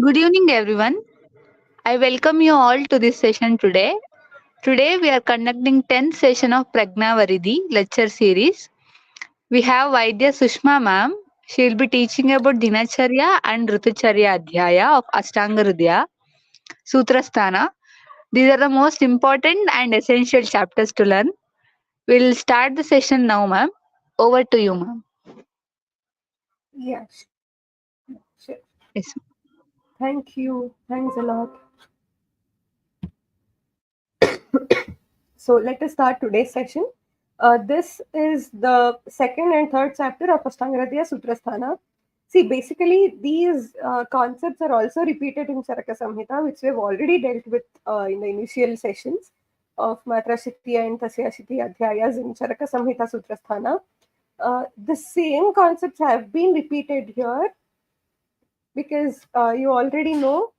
Good evening, everyone. I welcome you all to this session today. Today, we are conducting 10th session of PRAGNAVARIDHI lecture series. We have Vaidya Sushma ma'am. She will be teaching about DINACHARYA and RITUCHARYA Adhyaya of Astanga Hridaya, Sutrasthana. These are the most important and essential chapters to learn. We'll start the session now, ma'am. Over to you, ma'am. Yeah, sure. Yes. Thank you. Thanks a lot. So let us start today's session. This is the second and third chapter of Astanga Sutrasthana. See, basically, these concepts are also repeated in Charaka Samhita, which we've already dealt with in the initial sessions of Matra Shakti and Tasya Shakti Adhyayas in Charaka Samhita Sutrasthana. The same concepts have been repeated here because you already know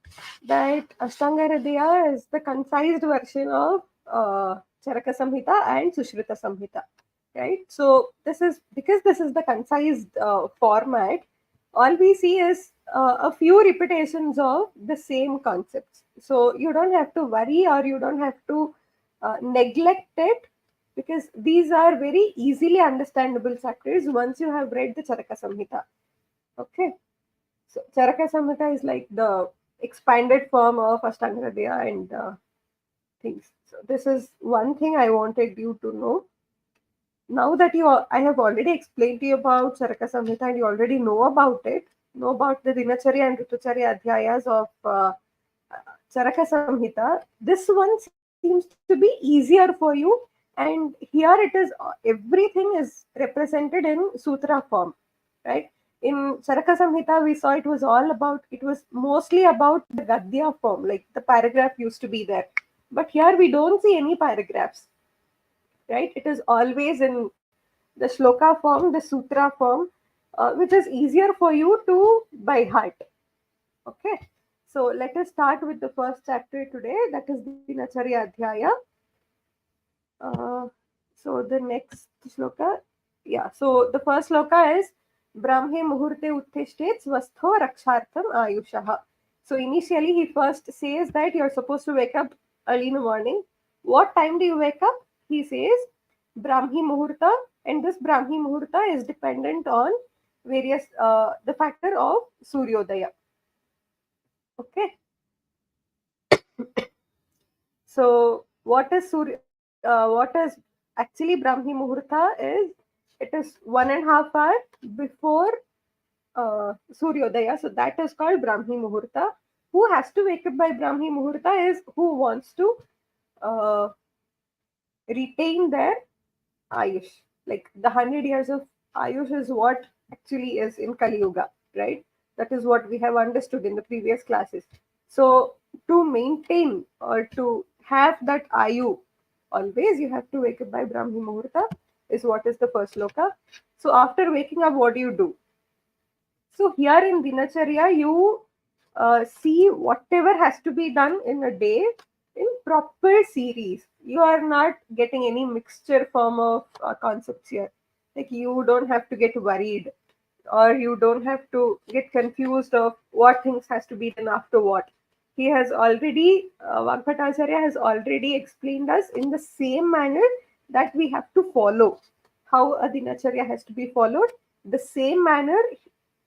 that Ashtanga Hridaya is the concised version of Charaka Samhita and Sushruta Samhita, right? So this is because this is the concised format. All we see is a few repetitions of the same concepts. So you don't have to worry or you don't have to neglect it because these are very easily understandable chapters once you have read the Charaka Samhita. Okay. So Charaka Samhita is like the expanded form of Ashtanga Hridaya and things. So this is one thing I wanted you to know. Now that I have already explained to you about Charaka Samhita and you already know about it, know about the Dinacharya and Ritucharya Adhyayas of Charaka Samhita. This one seems to be easier for you, and here it is. Everything is represented in sutra form, right? In Charaka Samhita, we saw it was all about. It was mostly about the Gadya form, like the paragraph used to be there. But here we don't see any paragraphs, right? It is always in the shloka form, the sutra form, which is easier for you to by heart. Okay, so let us start with the first chapter today, that is Dinacharya Adhyaya. Uh, so the next shloka, yeah. So the first shloka is Brahme Muhurte Uttishtet Swastho Rakshartham Ayushaha. So initially he first says that you're supposed to wake up early in the morning. What time do you wake up? He says Brahmi Muhurta, and this Brahmi Muhurta is dependent on various the factor of Suryodaya. Okay. So what is actually Brahmi Muhurta is, it is 1.5 hour before Suryodaya. So that is called Brahmi Muhurta. Who has to wake up by Brahmi Muhurta is who wants to uh, retain their Ayush. Like the 100 years of Ayush is what actually is in Kali Yuga, right? That is what we have understood in the previous classes. So to maintain or to have that Ayu, always you have to wake up by Brahmi Muhurta, is what is the first loka. So after waking up, what do you do? So here in Dinacharya, you see whatever has to be done in a day in proper series. You are not getting any mixture form of concepts here. Like you don't have to get worried, or you don't have to get confused of what things has to be done after what. He has already, Vagbhatacharya has already explained us in the same manner that we have to follow how a Dinacharya has to be followed. The same manner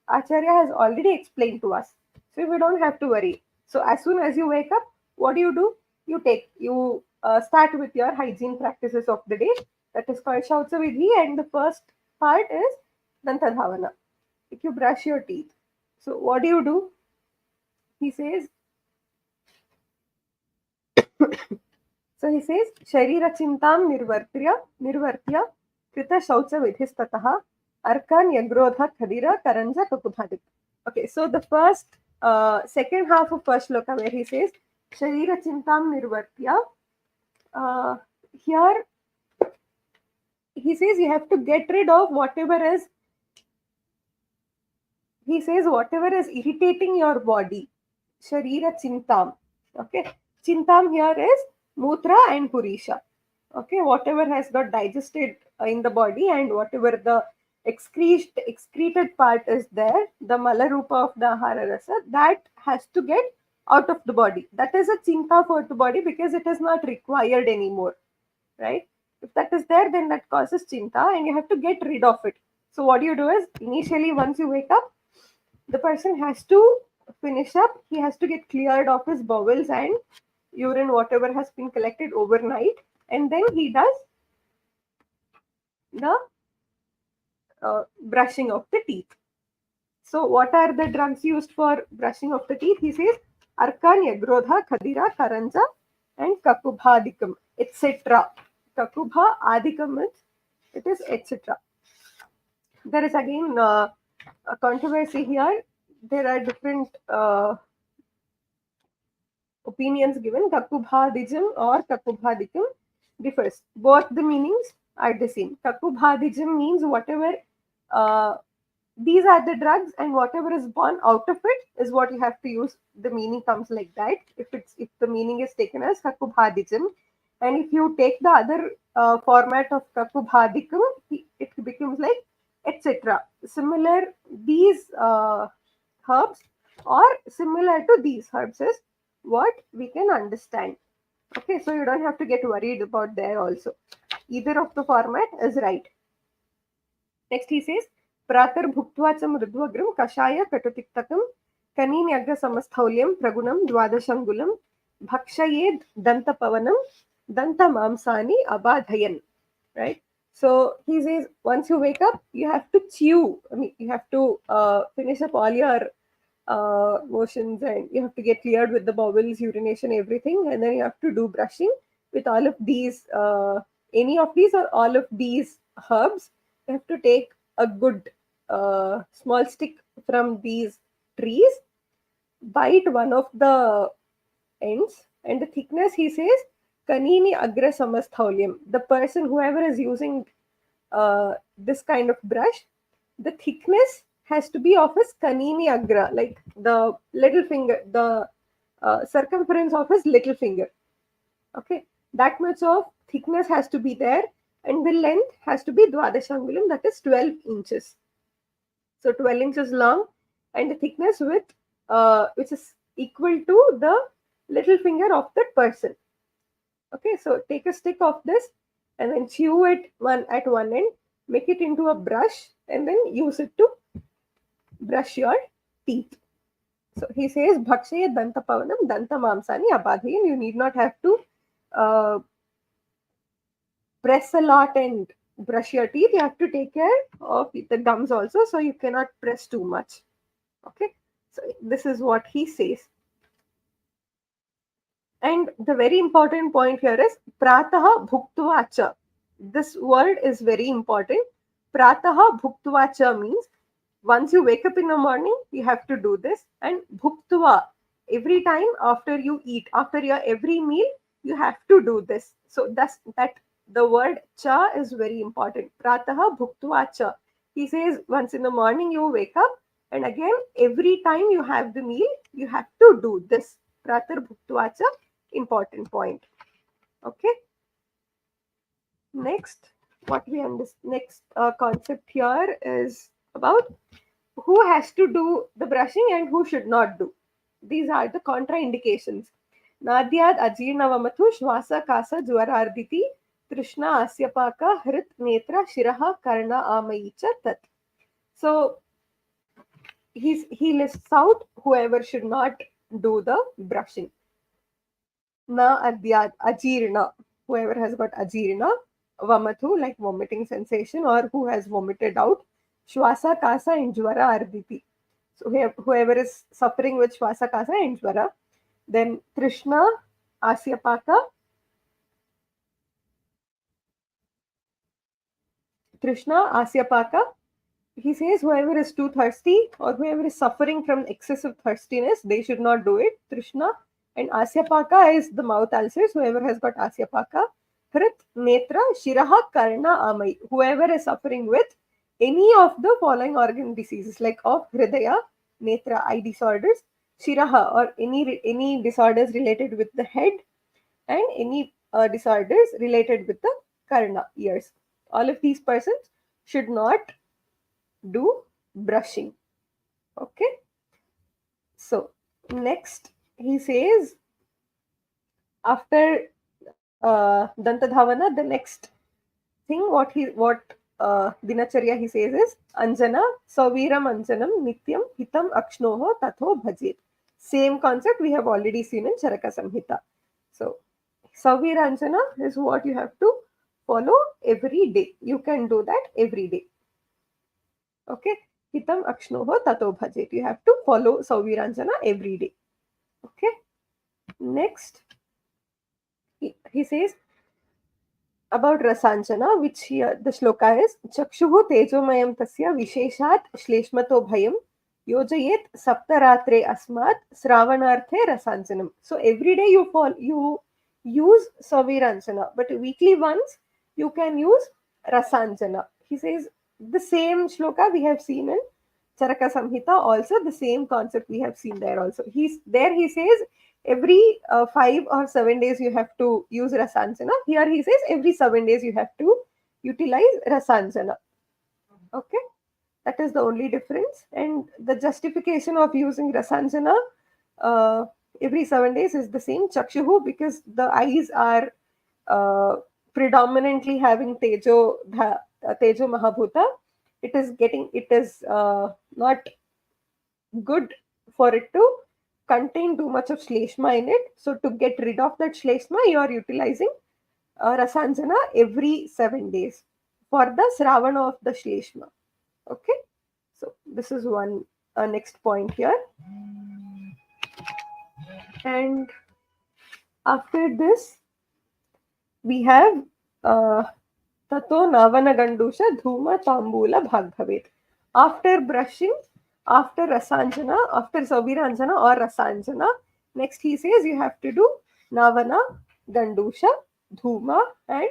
Acharya has already explained to us. So we don't have to worry. So as soon as you wake up, what do? You start with your hygiene practices of the day. That is called Shautsa Vidhi, and the first part is Danta Dhavana. If you brush your teeth. So what do? He says, so he says, Sharira Chintam Nirvartya, Krita Shautsa Vidhistataha, Arkan Yagrodha Khadira Karanja Kakudhadik. Okay, so the second half of first shloka where he says, Sharira Chintam Nirvartya, here he says you have to get rid of whatever is irritating your body. Sharira Chintam. Okay, Chintam here is Mutra and Purisha. Okay, whatever has got digested in the body and whatever the excreted part is there, the Malarupa of the Ahara Rasa, that has to get out of the body. That is a chinta for the body because it is not required anymore, right? If that is there, then that causes chinta and you have to get rid of it. So what you do is, initially once you wake up, the person has to finish up, he has to get cleared of his bowels and urine, whatever has been collected overnight, and then he does the brushing of the teeth. So what are the drugs used for brushing of the teeth? He says Arkan, Yagrodha, Khadira, Karanja and Kakubhadikam, etc. Kakubha Adikam means it is etc. There is again a controversy here. There are different opinions given. Kakubhadijam or Kakubhadikam differs. Both the meanings are the same. Kakubhadijam means whatever these are the drugs, and whatever is born out of it is what you have to use. The meaning comes like that. If the meaning is taken as Kakubhadijam, and if you take the other format of Kakubhadikam, it becomes like etc. Similar these herbs or similar to these herbs is what we can understand. Okay, so you don't have to get worried about there also. Either of the format is right. Next he says, Pratar Bhuktvacham Ridvagram Kashaya Katutiktakam Kanini Samasthaulyam Pragunam Dwadashangulam Bhakshayed Danta Pavanam Danta Mamsani Abadhayan. Right? So he says, once you wake up, you have to chew. I mean, you have to finish up all your motions, and you have to get cleared with the bowels, urination, everything, and then you have to do brushing with all of these, any of these or all of these herbs. You have to take a good small stick from these trees, bite one of the ends, and the thickness, he says, Kanini Agra Samasthauliyam. The person, whoever is using this kind of brush, the thickness has to be of his Kanini Agra, like the little finger, the circumference of his little finger. Okay, that much of thickness has to be there, and the length has to be Dwadashangulam, that is 12 inches. So 12 inches long, and the thickness with which is equal to the little finger of that person. Okay, so take a stick of this and then chew it at one end, make it into a brush, and then use it to brush your teeth. So he says, Bhakshaya Danta Pavanam Danta Mamsani Abadhayan. You need not have to press a lot and brush your teeth. You have to take care of the gums also, so you cannot press too much. Okay, so this is what he says. And the very important point here is Prataha Bhuktvacha. This word is very important. Prataha Bhuktvacha means once you wake up in the morning, you have to do this. And Bhuktva, every time after you eat, after your every meal, you have to do this. So that's that the word cha is very important. Prataha Bhuktvacha. He says once in the morning you wake up, and again every time you have the meal, you have to do this. Pratar Bhuktvacha. Important point. Okay. Next, what we understand, next concept here is about who has to do the brushing and who should not do. These are the contraindications. Nadyad ajirnavamathu shvasa kasa jwararditi trishna asyapaka hrit netra shiraha karna amayicha tat. So he lists out whoever should not do the brushing. Na adyad ajirna, whoever has got ajirna, vamathu, like vomiting sensation, or who has vomited out, shwasa kasa and jwara arditi. So whoever is suffering with shwasa kasa and jwara, then trishna asyapaka, he says whoever is too thirsty or whoever is suffering from excessive thirstiness, they should not do it. Trishna and asyapaka is the mouth ulcers, whoever has got asyapaka. Hrit, netra, shiraha, karna, amai, whoever is suffering with any of the following organ diseases, like of hridaya, netra, eye disorders, shiraha, or any disorders related with the head, and any disorders related with the karna, ears. All of these persons should not do brushing. Okay, so Next, he says after Dantadhavana, the next thing Dinacharya he says is Anjana Saviram Anjanam Nityam Hitam Akshnoho Tatho Bhajit. Same concept we have already seen in Charaka Samhita. So Saviranjana is what you have to follow every day. You can do that every day. Okay. Hitam Akshnoho Tato Bhajit. You have to follow Saviranjana every day. Okay. Next, he says about Rasanjana, which here the shloka is Chakshuhu Tejomayam Tasya Visheshat Shleshmato Bhayam Yojayet Saptaratre Asmat Sravanarthe Rasanjanam. So every day you use Saviranjana, but weekly once you can use Rasanjana. He says the same shloka we have seen in Charaka Samhita, also the same concept we have seen there also. He says every 5 or 7 days you have to use Rasanjana. Here he says every 7 days you have to utilize Rasanjana. Okay, that is the only difference. And the justification of using Rasanjana uh, every 7 days is the same. Chakshuhu, because the eyes are uh, predominantly having Tejo Mahabhuta. It is not good for it to contain too much of Shleshma in it. So to get rid of that Shleshma, you are utilizing Rasanjana every 7 days for the Sravana of the Shleshma. Okay, so this is one next point here. And after this, we have Tato Navana Gandusha Dhuma Tambula Bhagbhavet. After brushing, after Rasanjana, after Saviranjana or Rasanjana, next he says you have to do Navana, Gandusha, Dhuma, and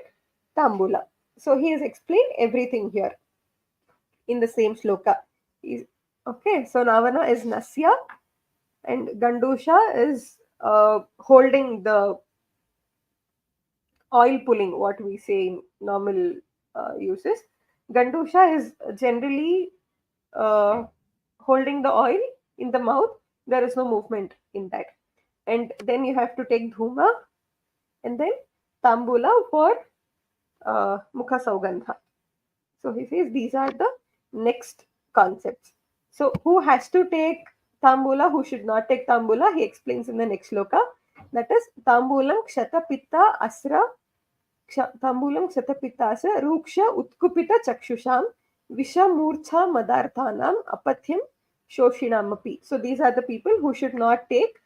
Tambula. So he has explained everything here in the same shloka. Okay, so Navana is Nasya and Gandusha is holding the oil pulling, what we say in normal uses. Gandusha is generally uh, holding the oil in the mouth. There is no movement in that. And then you have to take dhuma and then tambula for mukha saugandha. So he says these are the next concepts. So who has to take tambula, who should not take tambula, he explains in the next shloka. That is tambulam kshata pitta asra ताम्बूलं क्षतपित्तास रूक्ष उत्कुपित चक्षुषां विषमूर्छा मदार्थानाम अपथ्यम शोषिणामपि. So these are the people who should not take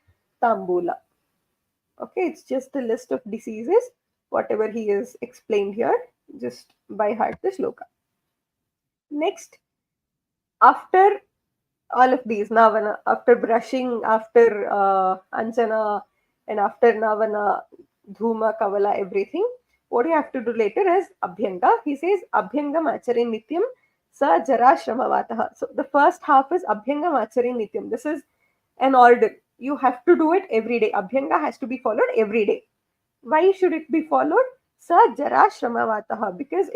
tambula. Okay, it's just a list of diseases, whatever he is explained here, just by heart the shloka. Next, after all of these navana, after brushing, after anjana, and after navana, dhuma, kavala, everything, what you have to do later is abhyanga. He says abhyangam acharin nityam sa jara shramavataha. So the first half is abhyangam acharin nityam. This is an order. You have to do it every day. Abhyanga has to be followed every day. Why should it be followed? Sa jara shramavataha, because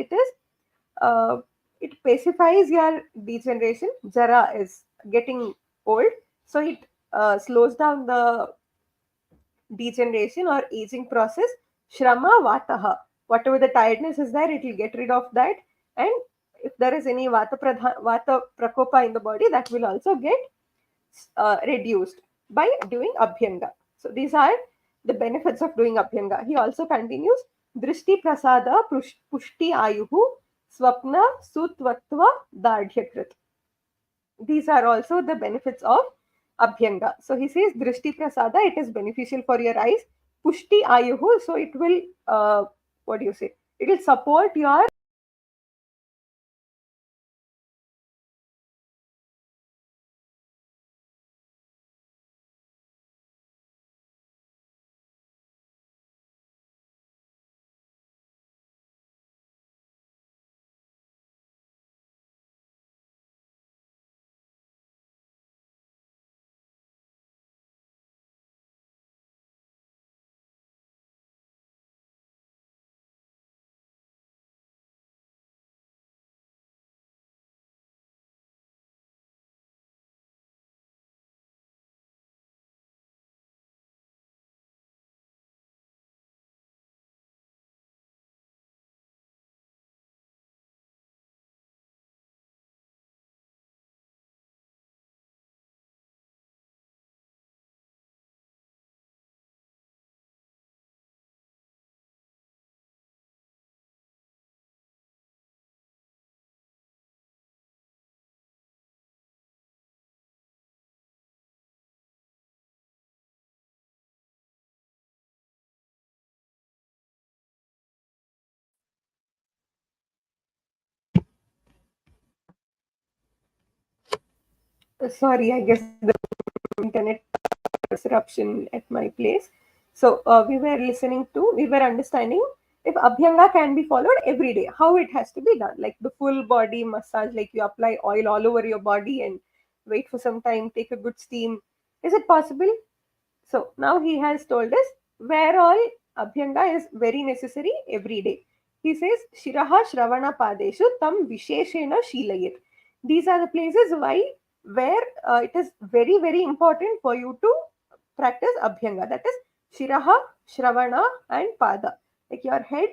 uh, it pacifies your degeneration. Jara is getting old, so it slows down the degeneration or aging process. Shrama vataha, whatever the tiredness is there, it will get rid of that. And if there is any vata prakopa in the body, that will also get reduced by doing abhyanga. So these are the benefits of doing abhyanga. He also continues drishti prasada pushti ayuhu swapna sutvatva dardhyakrit. These are also the benefits of abhyanga. So he says drishti prasada, it is beneficial for your eyes. Pushti ayuhu, so it will what do you say, it will support your Sorry, I guess the internet disruption at my place. So we were understanding if Abhyanga can be followed every day, how it has to be done. Like the full body massage, like you apply oil all over your body and wait for some time, take a good steam. Is it possible? So now he has told us where all Abhyanga is very necessary every day. He says, Shiraha Shravana Padeshu Tam Visheshena Shilayit. These are the places where it is very, very important for you to practice Abhyanga. That is Shiraha, Shravana, and Pada. Like your head,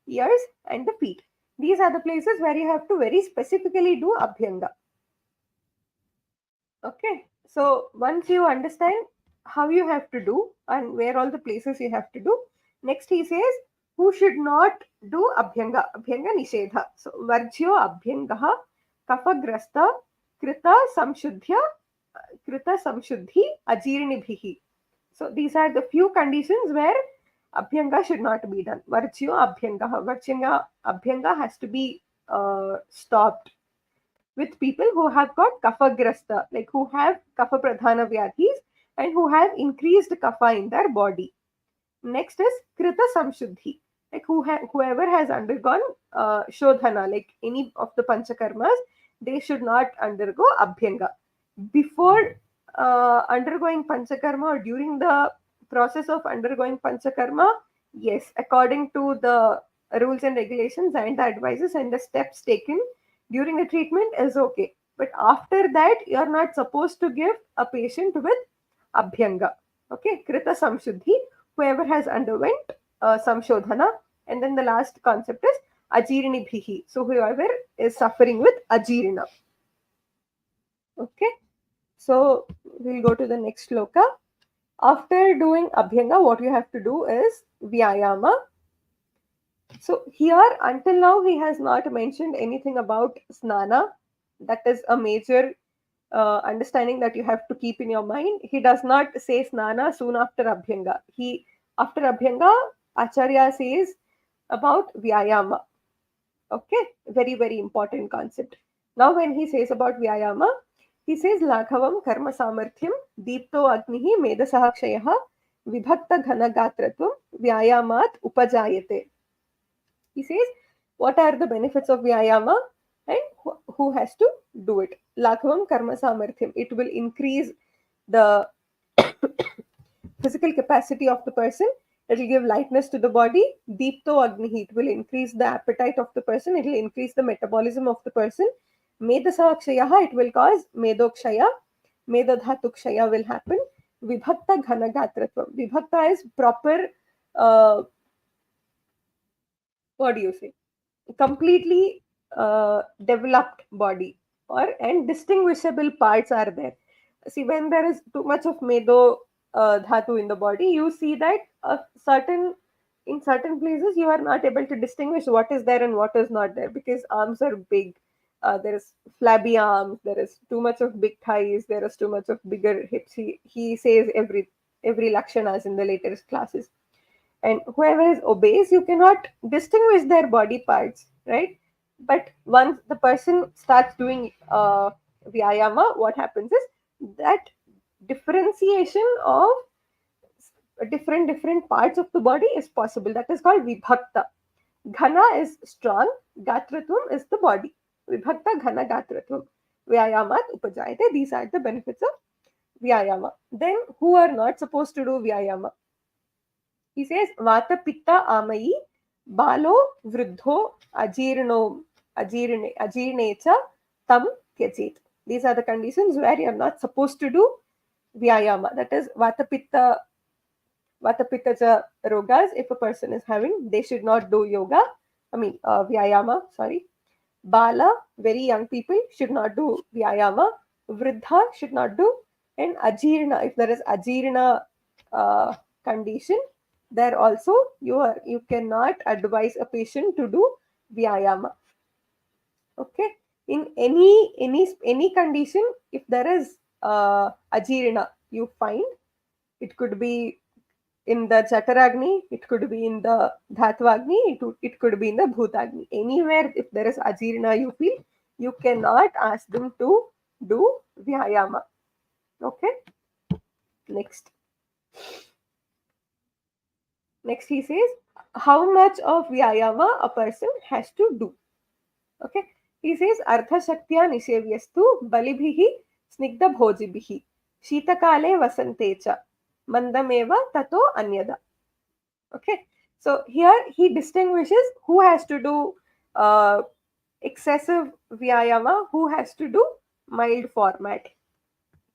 ears, and the feet. These are the places where you have to very specifically do Abhyanga. Okay, so once you understand how you have to do and where all the places you have to do, next he says who should not do Abhyanga, Abhyanga Nishedha. So Varjyo Abhyangaha Kafagrasta Krita Samshuddhya Krita Samshuddhi Ajirnibhihi. So these are the few conditions where Abhyanga should not be done. Varjyo Abhyangaha. Abhyanga has to be stopped with people who have got kapha-grasta, like who have kapha pradhana vyadhis and who have increased kapha in their body. Next is krita samshuddhi, like whoever has undergone shodhana, like any of the panchakarmas, they should not undergo abhyanga. Before undergoing panchakarma or during the process of undergoing panchakarma, yes, according to the rules and regulations and the advices and the steps taken during the treatment is okay. But after that, you are not supposed to give a patient with abhyanga. Okay, krita samshuddhi, whoever has underwent samshodhana. And then the last concept is ajirni bhihi. So whoever is suffering with ajirna. Okay, so we'll go to the next sloka. After doing abhyanga, what you have to do is vyayama. So here, until now, he has not mentioned anything about snana. That is a major understanding that you have to keep in your mind. He does not say snana soon after abhyanga. After abhyanga, Acharya says about vyayama. Okay, very, very important concept. Now, when he says about vyayama, he says Laghavam karma samarthyam deepto agnihi medasaha kshayaha vibhakta ghana gatratvam vyayamat upajayate. He says, what are the benefits of vyayama and who has to do it? Laghavam karma samarthyam. It will increase the physical capacity of the person. It will give lightness to the body. Deepto agnihi. It will increase the appetite of the person. It will increase the metabolism of the person. Medasakshayaha. It will cause medokshaya. Medadhatukshaya will happen. Vibhakta ghanagatratvam. Vibhakta is proper, what do you say? Completely developed body and distinguishable parts are there. See, when there is too much of medo dhatu in the body, you see that in certain places you are not able to distinguish what is there and what is not there because arms are big. There is flabby arms. There is too much of big thighs. There is too much of bigger hips. He says every lakshanas in the latest classes. And whoever is obese, you cannot distinguish their body parts, right? But once the person starts doing vyayama, what happens is that differentiation of different parts of the body is possible. That is called vibhakta. Ghana is strong, gatratvam is the body. Vibhakta ghana gatratvam vyayamat upajayate. These are the benefits of vyayama. Then who are not supposed to do vyayama? He says, Vata Pitta Amayi, Balo Vruddho Ajirnecha Tam Tyajit. These are the conditions where you are not supposed to do Vyayama. That is Vata Pitta Rogas. If a person is having, they should not do yoga. Vyayama, sorry. Bala, very young people, should not do Vyayama. Vruddha should not do. And Ajirna, if there is Ajirna condition, there also you cannot advise a patient to do vyayama. Okay, in any condition, if there is ajirna, you find it could be in the chataragni, it could be in the dhatwagni, it could be in the bhutagni. Anywhere if there is ajirna, you feel, you cannot ask them to do vyayama. Okay. Next he says how much of vyayama a person has to do. Okay. He says artha shaktya nishevyastu balibhihi snigdha bhojibhihi sheetakale vasante cha mandameva tato anyada. Okay. So here he distinguishes who has to do excessive vyayama, who has to do mild format.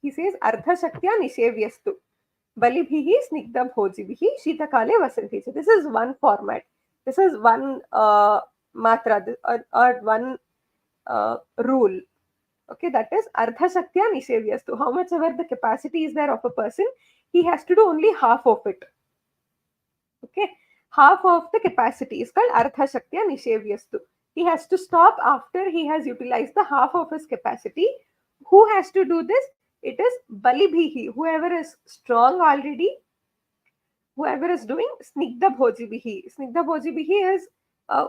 He says artha shaktya nishevyastu balibhihi snigdha bhojibhihi sheetakale vasanti. So this is one format. This is one matra or one rule. Okay, that is artha shaktya nishevyastu. How much ever the capacity is there of a person, he has to do only half of it. Okay, half of the capacity is called artha shaktya nishevyastu. He has to stop after he has utilized the half of his capacity. Who has to do this? It is balibhihi, whoever is strong already, whoever is doing snigdha bhojibihi. Snigdha bhojibihi is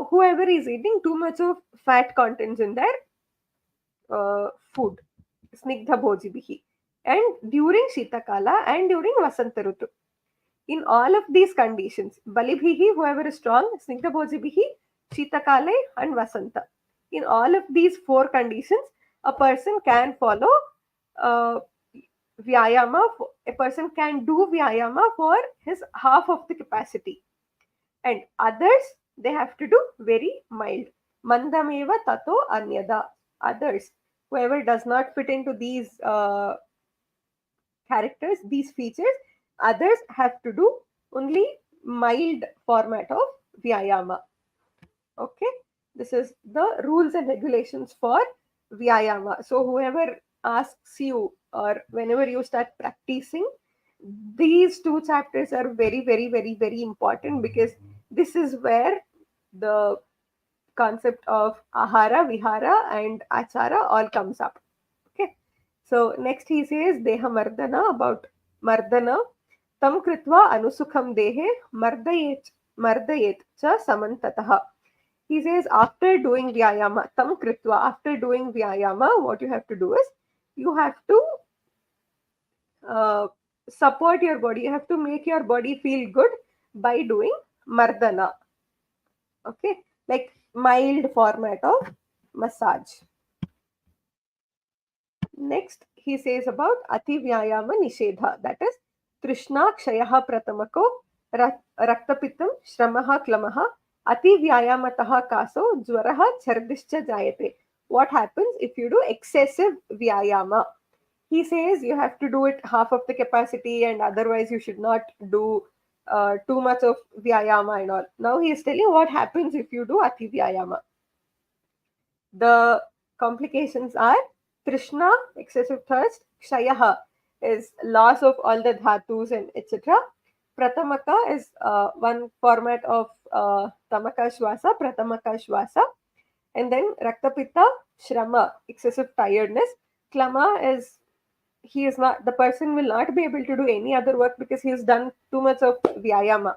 whoever is eating too much of fat contents in their food. Snigdha bhojibihi. And during Shitakala and during Vasanta Rutu. In all of these conditions, balibhihi, whoever is strong, snigdha bhojibihi, Shitakale and Vasanta. In all of these four conditions, a person can follow vyayama. A person can do vyayama for his half of the capacity, and others they have to do very mild. Mandameva tato anyada. Others, whoever does not fit into these characters, these features, others have to do only mild format of vyayama. Okay, this is the rules and regulations for vyayama. So whoever asks you or whenever you start practicing, these two chapters are very, very, very, very important, because this is where the concept of ahara, vihara and achara all comes up. Okay. So next he says deha mardana, about mardana. Tam kritva anusukham dehe mardayet cha samantatah. He says after doing vyayama, tam kritva, after doing vyayama, what you have to do is you have to support your body. You have to make your body feel good by doing mardana. Okay, like mild format of massage. Next, he says about ati vyayama nishedha, that is trishna kshayaha pratamako raktapitam shramaha klamaha ati vyayamataha kaso jwaraha chardishcha jayate. What happens if you do excessive vyayama? He says you have to do it half of the capacity, and otherwise you should not do too much of vyayama and all. Now he is telling what happens if you do ati vyayama. The complications are trishna, excessive thirst; kshayaha is loss of all the dhatus and etc. Pratamaka is one format of tamaka shwasa, pratamaka shwasa. And then raktapitta, shrama, excessive tiredness. Klama is the person will not be able to do any other work because he has done too much of vyayama.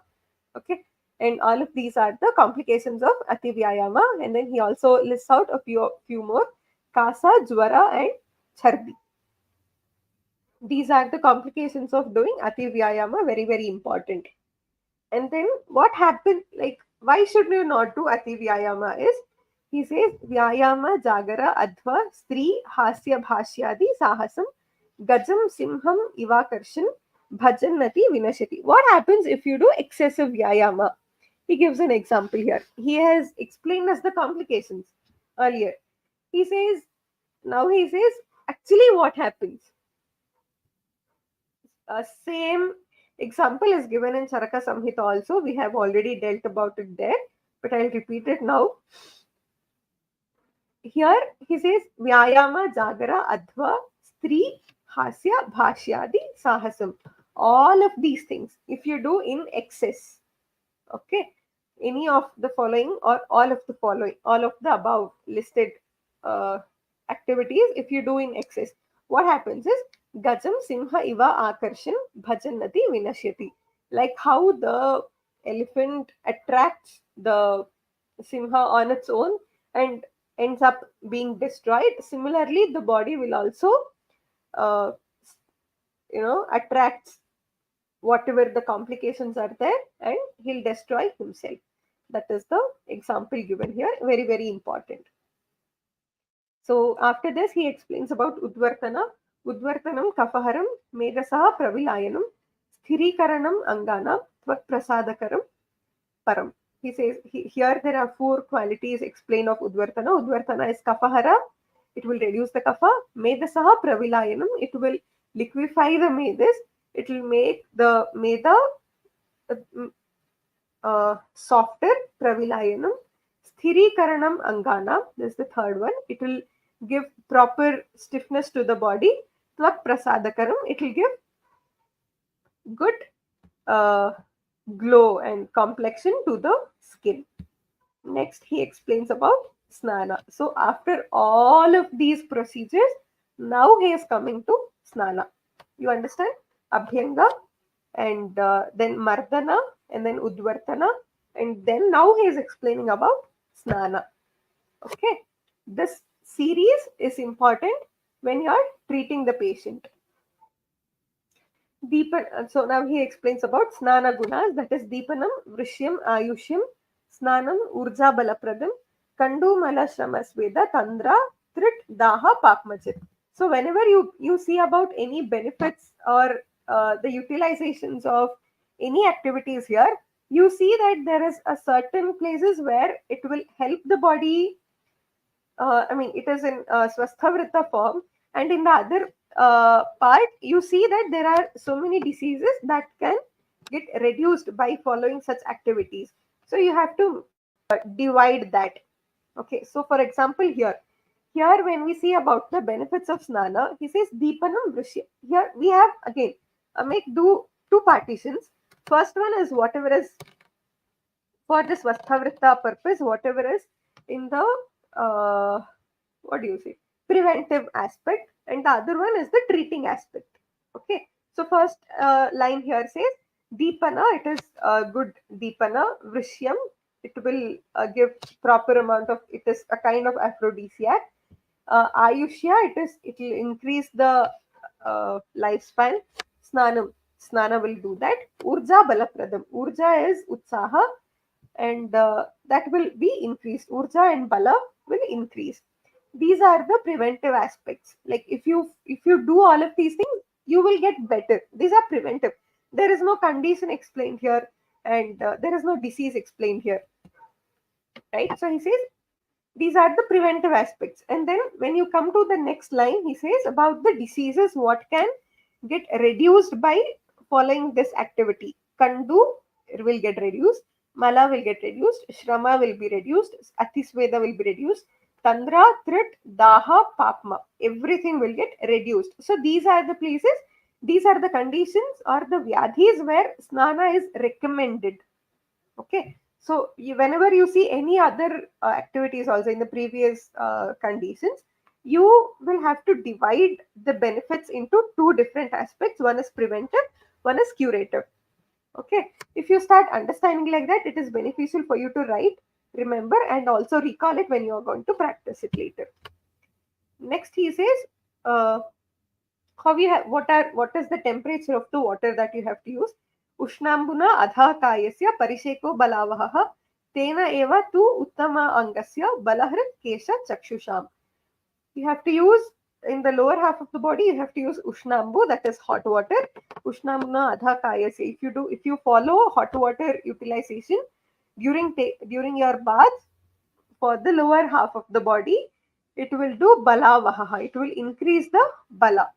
Okay. And all of these are the complications of ati vyayama. And then he also lists out a few more: kasa, jwara, and chardi. These are the complications of doing ati vyayama. Very, very important. And then what happened? Like, why should you not do ati vyayama? Is he says vyayama jagara adhva stri hasya bhashyadi sahasam gajam simham ivakarshan bhajannati vinashati. What happens if you do excessive vyayama? He gives an example here. He has explained us the complications earlier. He says actually what happens. Same example is given in Charaka Samhita also. We have already dealt about it there, but I'll repeat it now. Here he says Vyayama Jagara Adhva Stri Hasya Bhashyadi Sahasam. All of these things, if you do in excess, okay, any of the following or all of the following, all of the above listed activities, if you do in excess, what happens is Gajam Simha Iva Akarshan Bhajannati Vinashyati. Like how the elephant attracts the Simha on its own, and ends up being destroyed. Similarly, the body will also uh, attracts whatever the complications are there, and he'll destroy himself. That is the example given here, very very important. So after this he explains about Udvartana. Udvartanam kafaharam megasaha pravilayanam sthirikaranam angana tvak prasadakaram param. He says here there are four qualities explained of Udvartana. Udvartana is kapahara, it will reduce the kapha. Medasaha pravilayanam, it will liquefy the medas, it will make the meda softer. Pravilayanam. Sthirikaranam angana, this is the third one, it will give proper stiffness to the body. Tvak prasadakaram, it will give good uh, glow and complexion to the skin. Next, he explains about snana. So, after all of these procedures, now he is coming to snana. You understand? Abhyanga, and then mardana, and then udvartana, and then now he is explaining about snana. Okay, this series is important when you are treating the patient. So now he explains about snana gunas, that is Deepanam, Vrishyam, Ayushyam, Snanam, Urja Balapradam, Kandu Mala Shramasveda, Tandra, Trit, Daha, Pakmachit. So whenever you see about any benefits or the utilizations of any activities here, you see that there is a certain places where it will help the body. It is in Swasthavrita form, and in the other part, you see that there are so many diseases that can get reduced by following such activities. So you have to divide that. Okay, so for example, here when we see about the benefits of snana, he says Deepanam Vrishya. Here we have again make two partitions. First one is whatever is for the Swasthavrita purpose, whatever is in the what do you say, preventive aspect, and the other one is the treating aspect. Okay, so first line here says Deepana, it is good Deepana. Vrishyam, it will give proper amount of, it is a kind of aphrodisiac. Ayushya, it will increase the lifespan. Snana will do that. Urja balapradam, urja is utsaha, and that will be increased. Urja and bala will increase. These are the preventive aspects. Like if you do all of these things, you will get better. These are preventive. There is no condition explained here, and there is no disease explained here, right? So he says these are the preventive aspects. And then when you come to the next line, he says about the diseases what can get reduced by following this activity. Kandu will get reduced, Mala will get reduced, Shrama will be reduced, Atisveda will be reduced, Tandra, Trit, Daha, Papma, everything will get reduced. So these are the places, these are the conditions or the vyadhis where snana is recommended. Okay, so whenever you see any other activities also in the previous conditions, you will have to divide the benefits into two different aspects. One is preventive, one is curative. Okay, if you start understanding like that, it is beneficial for you to write, remember, and also recall it when you are going to practice it later. Next, he says, how you have what is the temperature of the water that you have to use. Ushnambuna adha kayasya parisheko balavaha tena eva tu uttama angasya balahrit kesha chakshusham. You have to use in the lower half of the body, you have to use ushnambu, that is hot water. Ushnambuna adha kayasya, if you follow hot water utilization during your bath for the lower half of the body, it will do balavaha, it will increase the bala.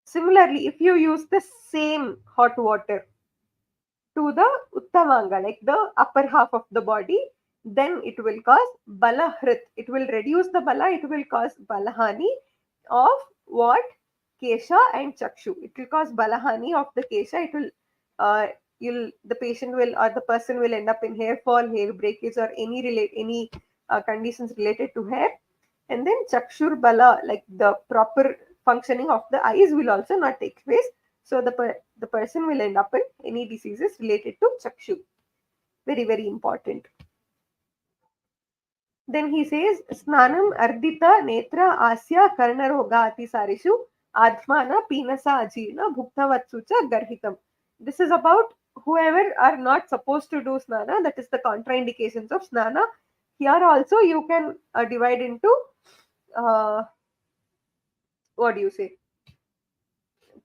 Similarly, if you use the same hot water to the Uttamanga, like the upper half of the body, then it will cause balahrit. It will reduce the bala, it will cause balahani of what? Kesha and Chakshu. It will cause balahani of the Kesha. It will, the patient will, or the person will end up in hair fall, hair breakage, or any conditions related to hair. And then Chakshur bala, like the proper functioning of the eyes will also not take place. So the person will end up in any diseases related to Chakshu. Very, very important. Then he says, Snanam ardita netra asya karnaroga atisarishu admana pinasa ajirna bhuktavatsucha garhitam. This is about whoever are not supposed to do snana, that is the contraindications of snana. Here also you can divide into, uh, what do you say,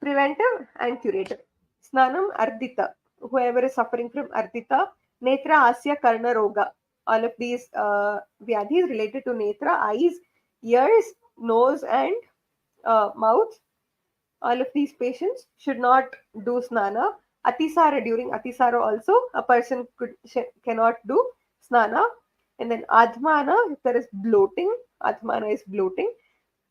preventive and curative. Snanam ardita, whoever is suffering from ardita, netra asya karna roga. All of these vyadhis related to netra, eyes, ears, nose, and mouth. All of these patients should not do snana. Atisara, during atisara also, a person cannot do snana. And then adhmana, if there is bloating, adhmana is bloating,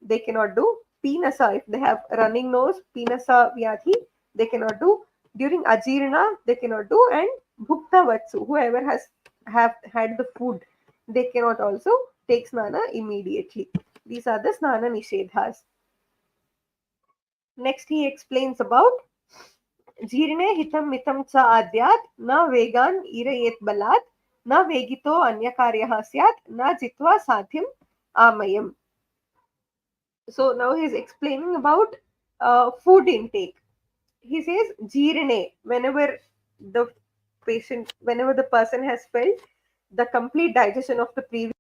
they cannot do. Pinasa, if they have running nose, pinasa vyadhi, they cannot do. During ajirna, they cannot do. And bhukta vatsu, whoever has have had the food, they cannot also take snana immediately. These are the snana nishedhas. Next, he explains about जीर्णे हितं मितं च आद्यात् न वेगान् ईरयेत् बलात् न वेगितो अन्यकार्यः स्यात् न जित्वा साध्यम् आमयम्. So now he is explaining about food intake. He says jirne, whenever the person has felt the complete digestion of the previous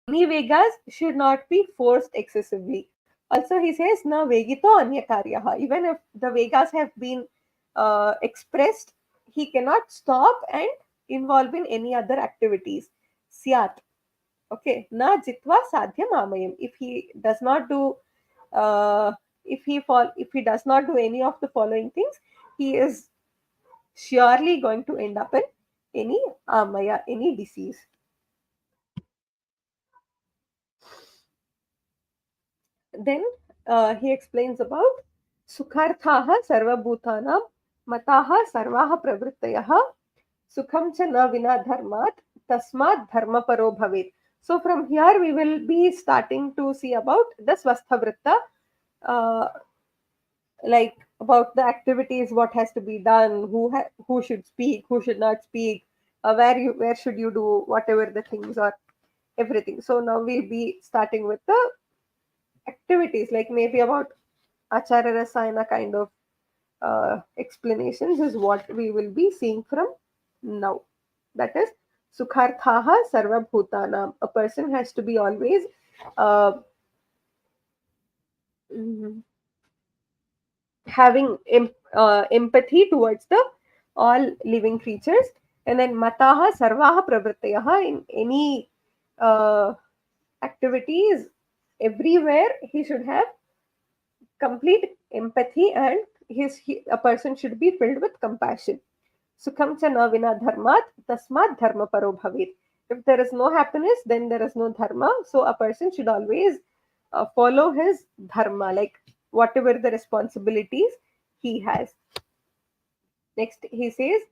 any vegas should not be forced excessively. Also, he says, na vegito anya karyaha. Even if the vegas have been expressed, he cannot stop and involve in any other activities. Syat. Okay. Na jitva sadhyam amayam. If he does not do, if he does not do any of the following things, he is surely going to end up in any amaya, any disease. Then he explains about sukharthaha sarvabhutanam mataha sarvaha pravrittayaha sukham cha na vina dharmat tasmat dharmaparo bhavet. So from here we will be starting to see about the swasthavritta, uh, like about the activities, what has to be done, who should speak, who should not speak, where should you do whatever the things are, everything. So now we'll be starting with the activities, like maybe about Acharya Rasayana kind of explanations is what we will be seeing from now. That is Sukharthaha sarvabhutanam. A person has to be always uh, having empathy towards the all living creatures. And then mataha sarvaha pravrityaha, in any uh, activities, everywhere he should have complete empathy, and a person should be filled with compassion. Sukham cha na vina dharmat tasmat dharma paro bhavet. If there is no happiness, then there is no dharma. So a person should always follow his dharma, like whatever the responsibilities he has. Next, he says,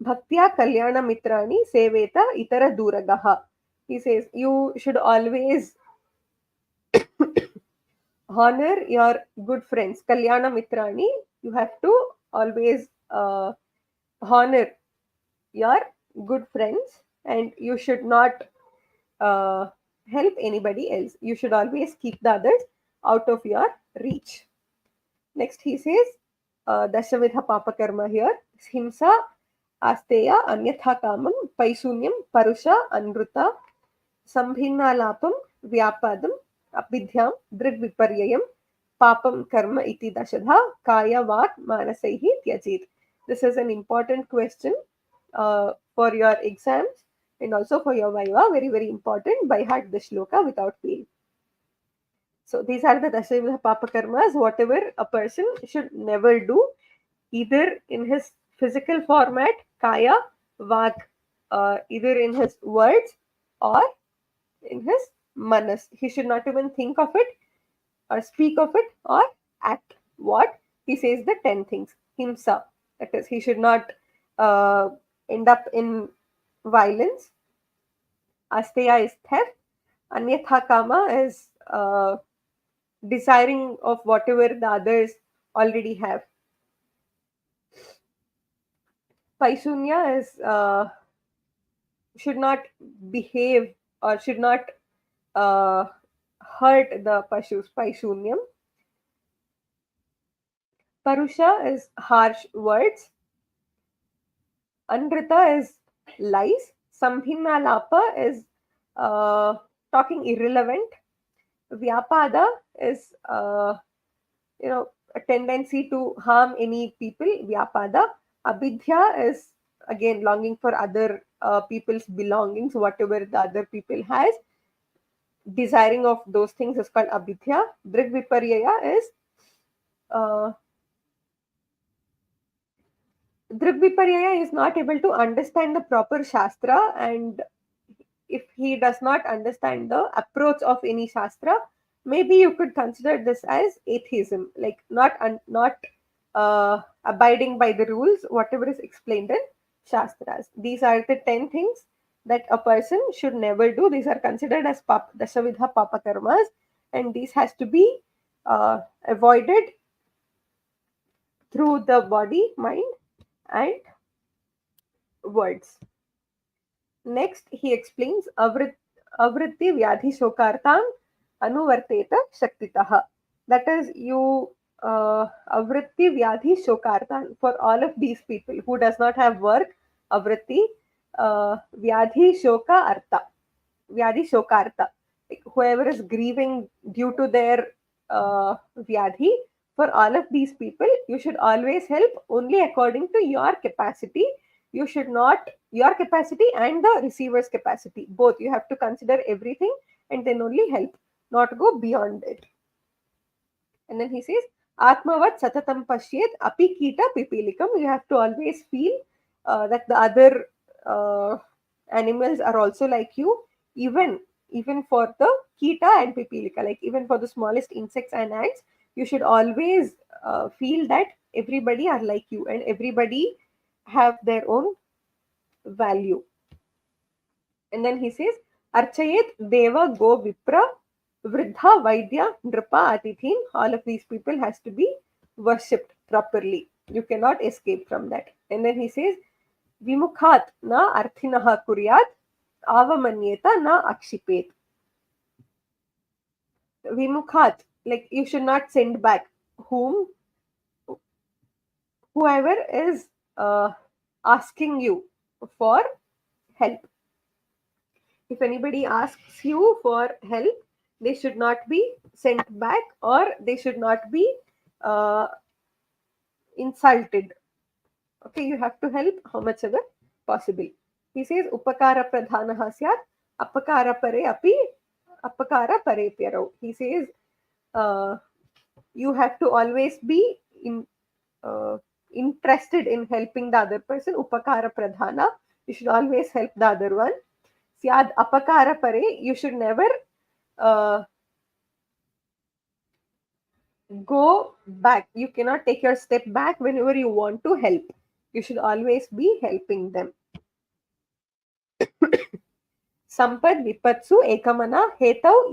Bhaktya Kalyana Mitrani Seveta Itara Duragaha. He says, you should always honor your good friends. Kalyana Mitrani, you have to always honor your good friends, and you should not uh, help anybody else. You should always keep the others out of your reach. Next, he says, Dashavidha Papakarma here. Himsa, Asteya, Anyatha Kamam, Paisunyam, Parusha, Anruta, Sambhinalapam, Vyapadam, Abhidhyam, Drigviparyayam, Papam Karma iti Dashadha, Kaya Vak Manasaihi Tyajit. This is an important question for your exams and also for your Viva. Very, very important. By heart the shloka without fail. So these are the Dashavidha Papakarmas, whatever a person should never do, either in his physical format, Kaya, Vak, either in his words or in his manas. He should not even think of it or speak of it or act. What? He says the 10 things. Himsa. That is, he should not uh, end up in violence. Asteya is theft. Anyatha Kama is desiring of whatever the others already have. Paisunya is should not behave or should not uh, hurt the pashus. Paisunyam. Parusha is harsh words. Anrita is lies. Sambhinna Lapa is uh, talking irrelevant. Vyapada is a tendency to harm any people. Vyapada. Abhidhya is again longing for other people's belongings, whatever the other people has. Desiring of those things is called abhidhya. Drigviparyaya is uh, Drigviparyaya is not able to understand the proper Shastra, and if he does not understand the approach of any Shastra, maybe you could consider this as atheism, like not abiding by the rules, whatever is explained in Shastras. These are the 10 things that a person should never do. These are considered as Dashavidha Papakarmas, and these has to be avoided through the body, mind, and words. Next, he explains avritti vyadhi shokartam anuvarteta shaktitaha. That is, you avritti vyadhi shokartam, for all of these people who does not have work, avritti vyadhi shoka artha. Vyadhi shokarta. Like whoever is grieving due to their vyadhi, for all of these people, you should always help only according to your capacity. You should not, your capacity and the receiver's capacity, both. You have to consider everything and then only help, not go beyond it. And then he says, Atmavat satatam pashyet api kita pipilikam. You have to always feel that the other animals are also like you, even for the kita and pipilika, like even for the smallest insects and ants, you should always feel that everybody are like you and everybody have their own value. And then he says, Archayet Deva Go Vipra Vridha Vaidya Nripa Atithin. All of these people has to be worshipped properly. You cannot escape from that. And then he says, Vimukhat na arthinaha kuryat avamanyeta na akshipet. Vimukhat, like you should not send back whoever is asking you for help. If anybody asks you for help, they should not be sent back, or they should not be uh, insulted. Okay, you have to help how much ever possible. He says, Upakara pradhanaha syat, apakara pare api, apakara pare pyarau. He says, uh, you have to always be uh, interested in helping the other person. Upakara pradhana, you should always help the other one. Syad apakara pare, you should never uh, go back. You cannot take your step back whenever you want to help. You should always be helping them. Sampad vipatsu ekamana hetau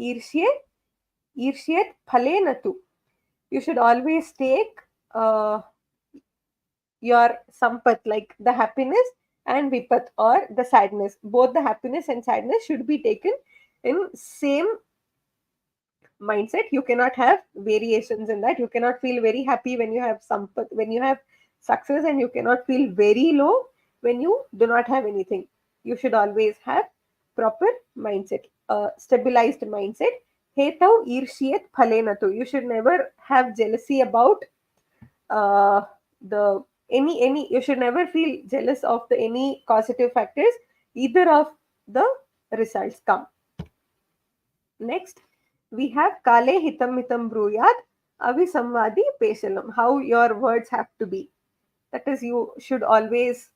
irshyet phalenatu. You should always take your sampat, like the happiness, and vipat, or the sadness. Both the happiness and sadness should be taken in same mindset. You cannot have variations in that. You cannot feel very happy when you have sampat, when you have success, and you cannot feel very low when you do not have anything. You should always have proper mindset, stabilized mindset. Hetau irshyet phalenatu. You should never have jealousy about uh, the any. You should never feel jealous of the any causative factors. Either of the results come. Next, we have kale hitam hitam bruyat avisamvadi peshalam. How your words have to be. That is, you should always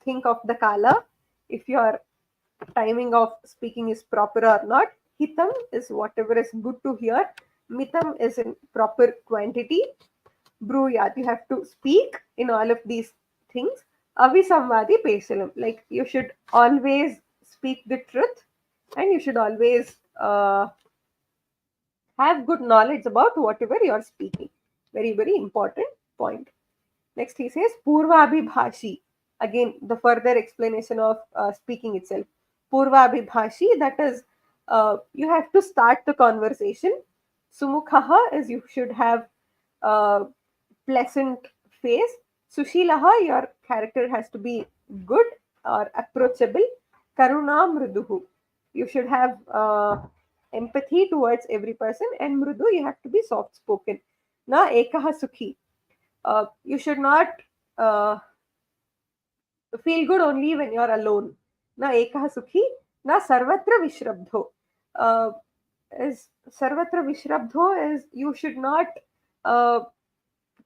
think of the kala, if your timing of speaking is proper or not. Hitam is whatever is good to hear. Mitam is in proper quantity. Bruyat, you have to speak in all of these things. Avisamvadi peshalam, like you should always speak the truth, and you should always have good knowledge about whatever you are speaking. Very, very important point. Next, he says Purvabhibhashi. Again, the further explanation of speaking itself. Purvabhibhashi, that is, you have to start the conversation. Sumukhaha is you should have a pleasant face. Sushilaha, your character has to be good or approachable. Karuna mruduhu, you should have empathy towards every person. And mrudu, you have to be soft spoken. Na ekaha sukhi, you should not uh, feel good only when you're alone. Na ekaha sukhi, na sarvatra vishrabdho. Uh, is sarvatra vishrabdho is you should not uh,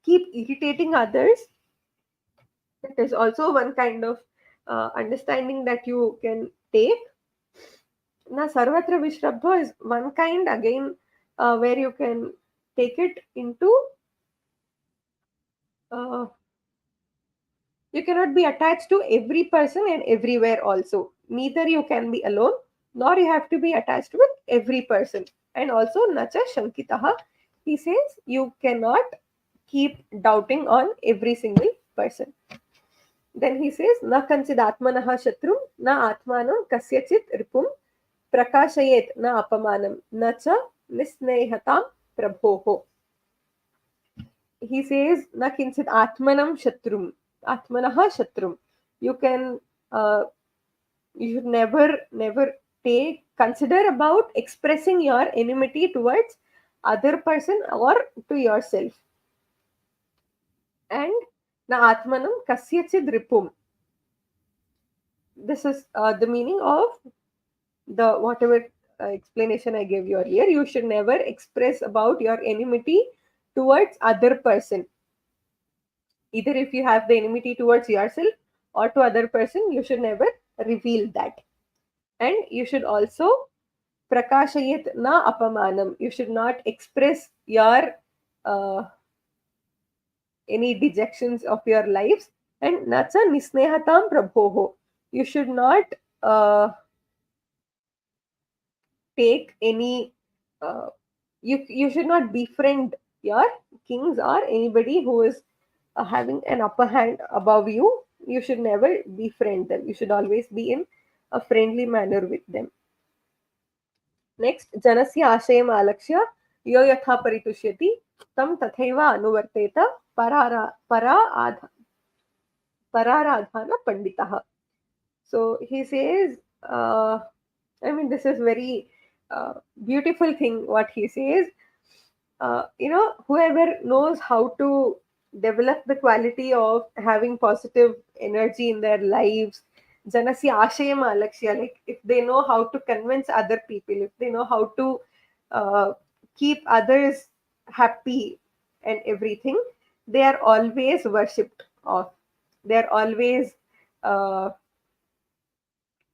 keep irritating others. That is also one kind of understanding that you can take. Na sarvatra vishrabdho is one kind again where you can take it into uh, you cannot be attached to every person and everywhere also. Neither you can be alone, nor you have to be attached with every person. And also, nacha shankitaha, he says you cannot keep doubting on every single person. Then he says, na kanchid atmanaha shatrum, na atmanam kasyachit ripum, prakashayet na apamanam, na cha nisnehatam prabhoho. He says, na kinchit atmanam shatrum, atmanaha shatrum. You can, you should never consider about expressing your enmity towards other person or to yourself. And na atmanam kasyachid ripum. This is the meaning of the whatever explanation I gave you earlier. You should never express about your enmity towards other person. Either if you have the enmity towards yourself or to other person, you should never reveal that. And you should also prakashayat na apamanam. You should not express your any dejections of your lives. And nacha nisnehatam prabhoho. You should not take any you should not befriend your kings or anybody who is having an upper hand above you. You should never befriend them. You should always be in a friendly manner with them. Next, janasya ashayam alakshya yo yatha paritushyati tam tathaiva anuvarteta pararadhana panditaha. So he says, I mean, this is very beautiful thing what he says. Whoever knows how to develop the quality of having positive energy in their lives, janasya ashayam alakshya, like if they know how to convince other people, if they know how to uh, keep others happy and everything, they are always worshipped of. They are always uh,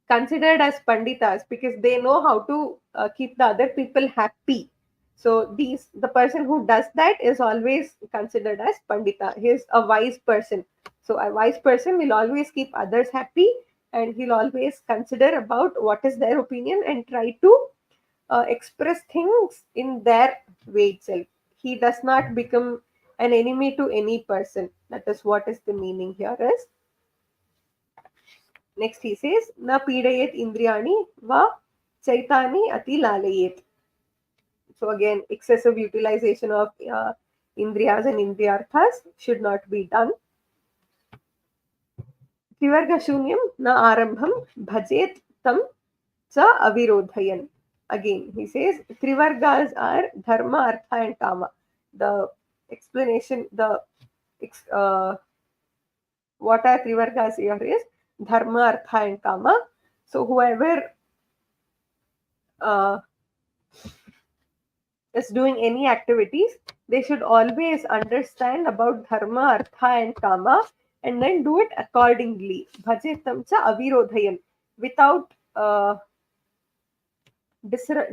considered as panditas because they know how to keep the other people happy. So the person who does that is always considered as pandita. He is a wise person. So a wise person will always keep others happy, and he'll always consider about what is their opinion and try to express things in their way itself. He does not become an enemy to any person. That is what is the meaning here is. Next he says, na pidayet indriyani va chaitani ati lalayet. So again, excessive utilization of indriyas and indriyarthas should not be done. Trivarga shunyam na arambham bhajet tam cha avirodhayan. Again, he says Trivargas are dharma, artha, and kama. The explanation, what are Trivargas here is dharma, artha, and kama. So whoever uh, is doing any activities, they should always understand about dharma, artha, and kama, and then do it accordingly. Bhajetam cha avirodhayan, without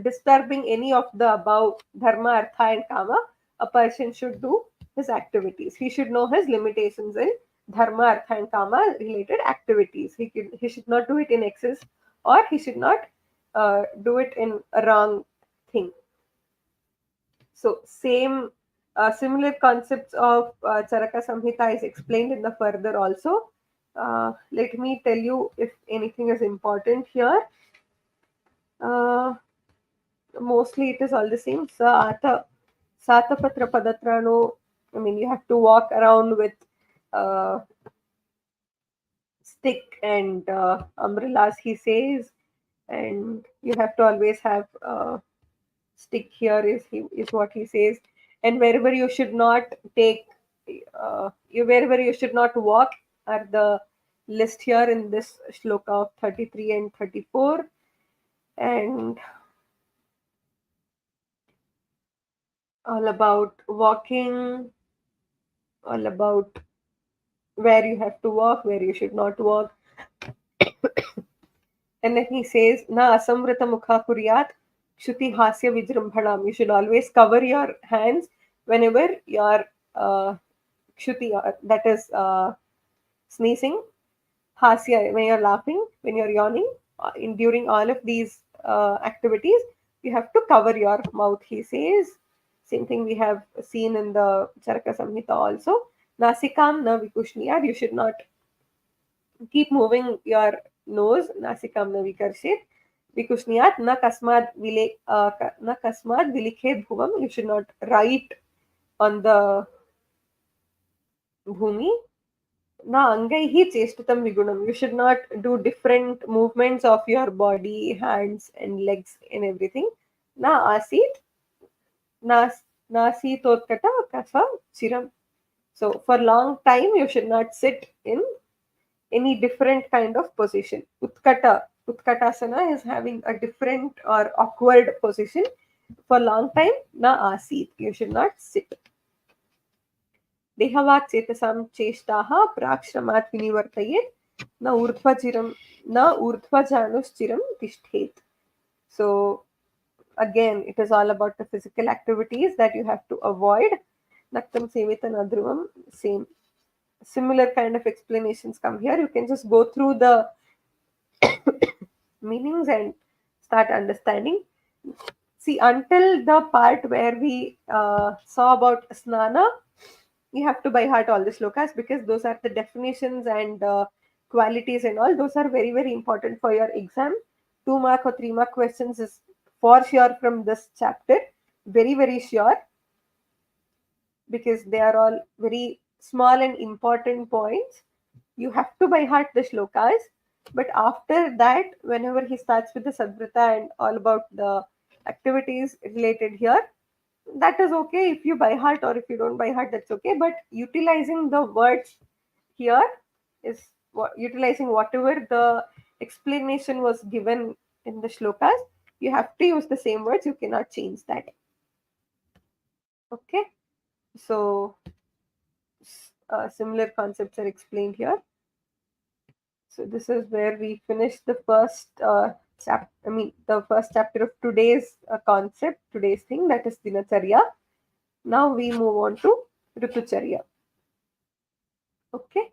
disturbing any of the above dharma, artha, and kama. A person should do his activities. He should know his limitations in dharma, artha, and kama related activities. He should not do it in excess, or he should not do it in a wrong thing. So same similar concepts of Charaka Samhita is explained in the further also. Let me tell you if anything is important here. Uh, Mostly it is all the same. Satapatra Padatrano. I mean, you have to walk around with uh, stick and umbrellas, he says, and you have to always have stick here is what he says. And wherever you should not take wherever you should not walk are the list here in this shloka of 33 and 34. And all about walking, all about where you have to walk, where you should not walk. And then he says, Na asamvrita mukha kuryat kshuti hasya vijrambhanam. You should always cover your hands whenever you are kshuti, that is sneezing, hasya, when you're laughing, when you're yawning, during all of these activities, you have to cover your mouth, he says. Same thing we have seen in the Charaka Samhita also. Nasikam na vikushniya. You should not keep moving your nose. Nasikam na vikarshet. Vikushniyat na kasmad vilikhe bhuvam. You should not write on the bhumi. Na angaihi cheshtatam vigunam. You should not do different movements of your body, hands and legs and everything. Na asit, na nasitotkata kasa chiram. So for long time you should not sit in any different kind of position. Utkatasana is having a different or awkward position. For long time, na asit. You should not sit. देहवाक् चेतसां चेष्टाः प्राक्श्रमात् विनिवर्तयेत् न ऊर्ध्वजानुश्चिरं तिष्ठेत्. So again, it is all about the physical activities that you have to avoid. Naktam sevita nadruvam, similar kind of explanations come here. You can just go through the meanings and start understanding. See, until the part where we saw about snana, you have to by heart all the slokas because those are the definitions and qualities and all. Those are very, very important for your exam. 2 mark or 3 mark questions is for sure from this chapter. Very, very sure, because they are all very small and important points. You have to by heart the shlokas. But after that, whenever he starts with the Sadvrata and all about the activities related here, that is okay if you by heart, or if you don't by heart, that's okay. But utilizing the words here is utilizing whatever the explanation was given in the shlokas. You have to use the same words, you cannot change that. Okay, so similar concepts are explained here. So this is where we finish the first the first chapter of today's concept, today's thing, that is Dinacharya. Now we move on to Ritucharya. Okay.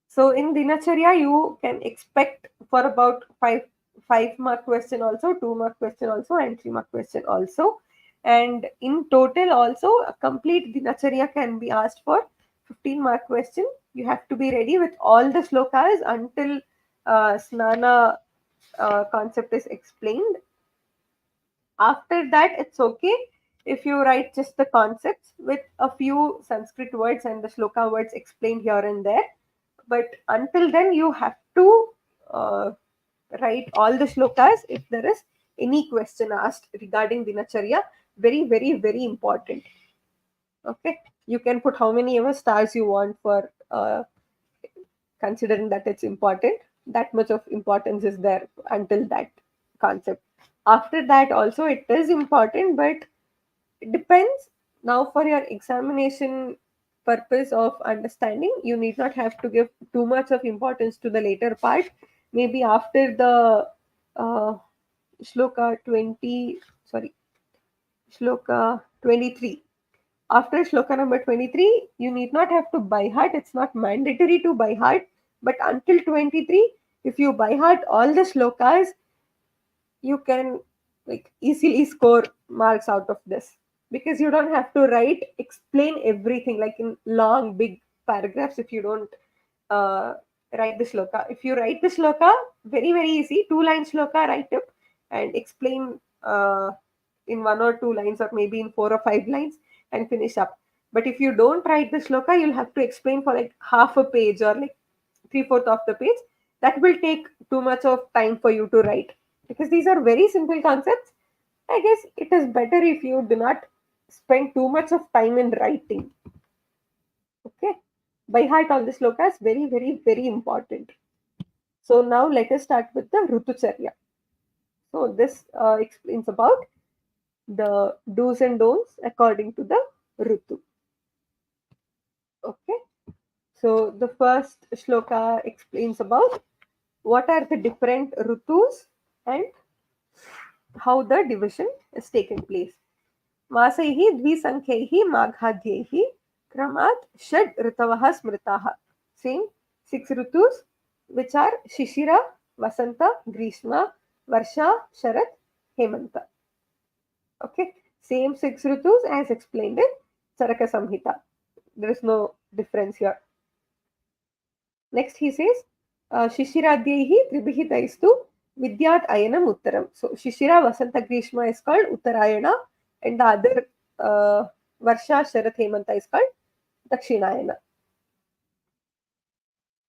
So in Dinacharya, you can expect for about five mark question also, 2 mark question also, and 3 mark question also. And in total also, a complete Dinacharya can be asked for 15 mark question. You have to be ready with all the slokas until Snana concept is explained. After that, it's okay if you write just the concepts with a few Sanskrit words and the shloka words explained here and there. But until then, you have to uh, write all the shlokas if there is any question asked regarding Dinacharya. Very, very, very important. Okay, you can put how many ever stars you want for considering that it's important. That much of importance is there until that concept. After that, also it is important, but it depends. Now, for your examination purpose of understanding, you need not have to give too much of importance to the later part. Maybe after the uh, shloka 20, sorry, shloka 23. After shloka number 23, you need not have to by heart. It's not mandatory to by heart. But until 23, if you by heart all the shlokas, you can like easily score marks out of this, because you don't have to write explain everything like in long big paragraphs. If you don't uh, write the shloka, if you write the shloka, very very easy, 2 line shloka, write up and explain in 1 or 2 lines, or maybe in 4 or 5 lines, and finish up. But if you don't write the shloka, you'll have to explain for like half a page or like three-fourth of the page. That will take too much of time for you to write, because these are very simple concepts. I guess it is better if you do not spend too much of time in writing. Okay, by heart all the slokas, very very very important. So now let us start with the Ritucharya. So this explains about the do's and don'ts according to the Ritu. Okay, so the first shloka explains about what are the different Ritus and how the division is taken place. मासैः द्विसङ्ख्यैः माघाद्यैः क्रमात् षड् ऋतवः स्मृताः. Same 6 ritus, which are Shishira, Vasanta, Grishma, Varsha, Sharat, Hemanta. Okay, same 6 ritus as explained in Charaka Samhita. There is no difference here. Next he says, Shishiradhyaihi Tribhitaistu Vidyat Ayanam Uttaram. So Shishira, Vasanta, Grishma is called Uttarayana, and the other Varsha, Sharat, Hemanta is called Dakshinayana.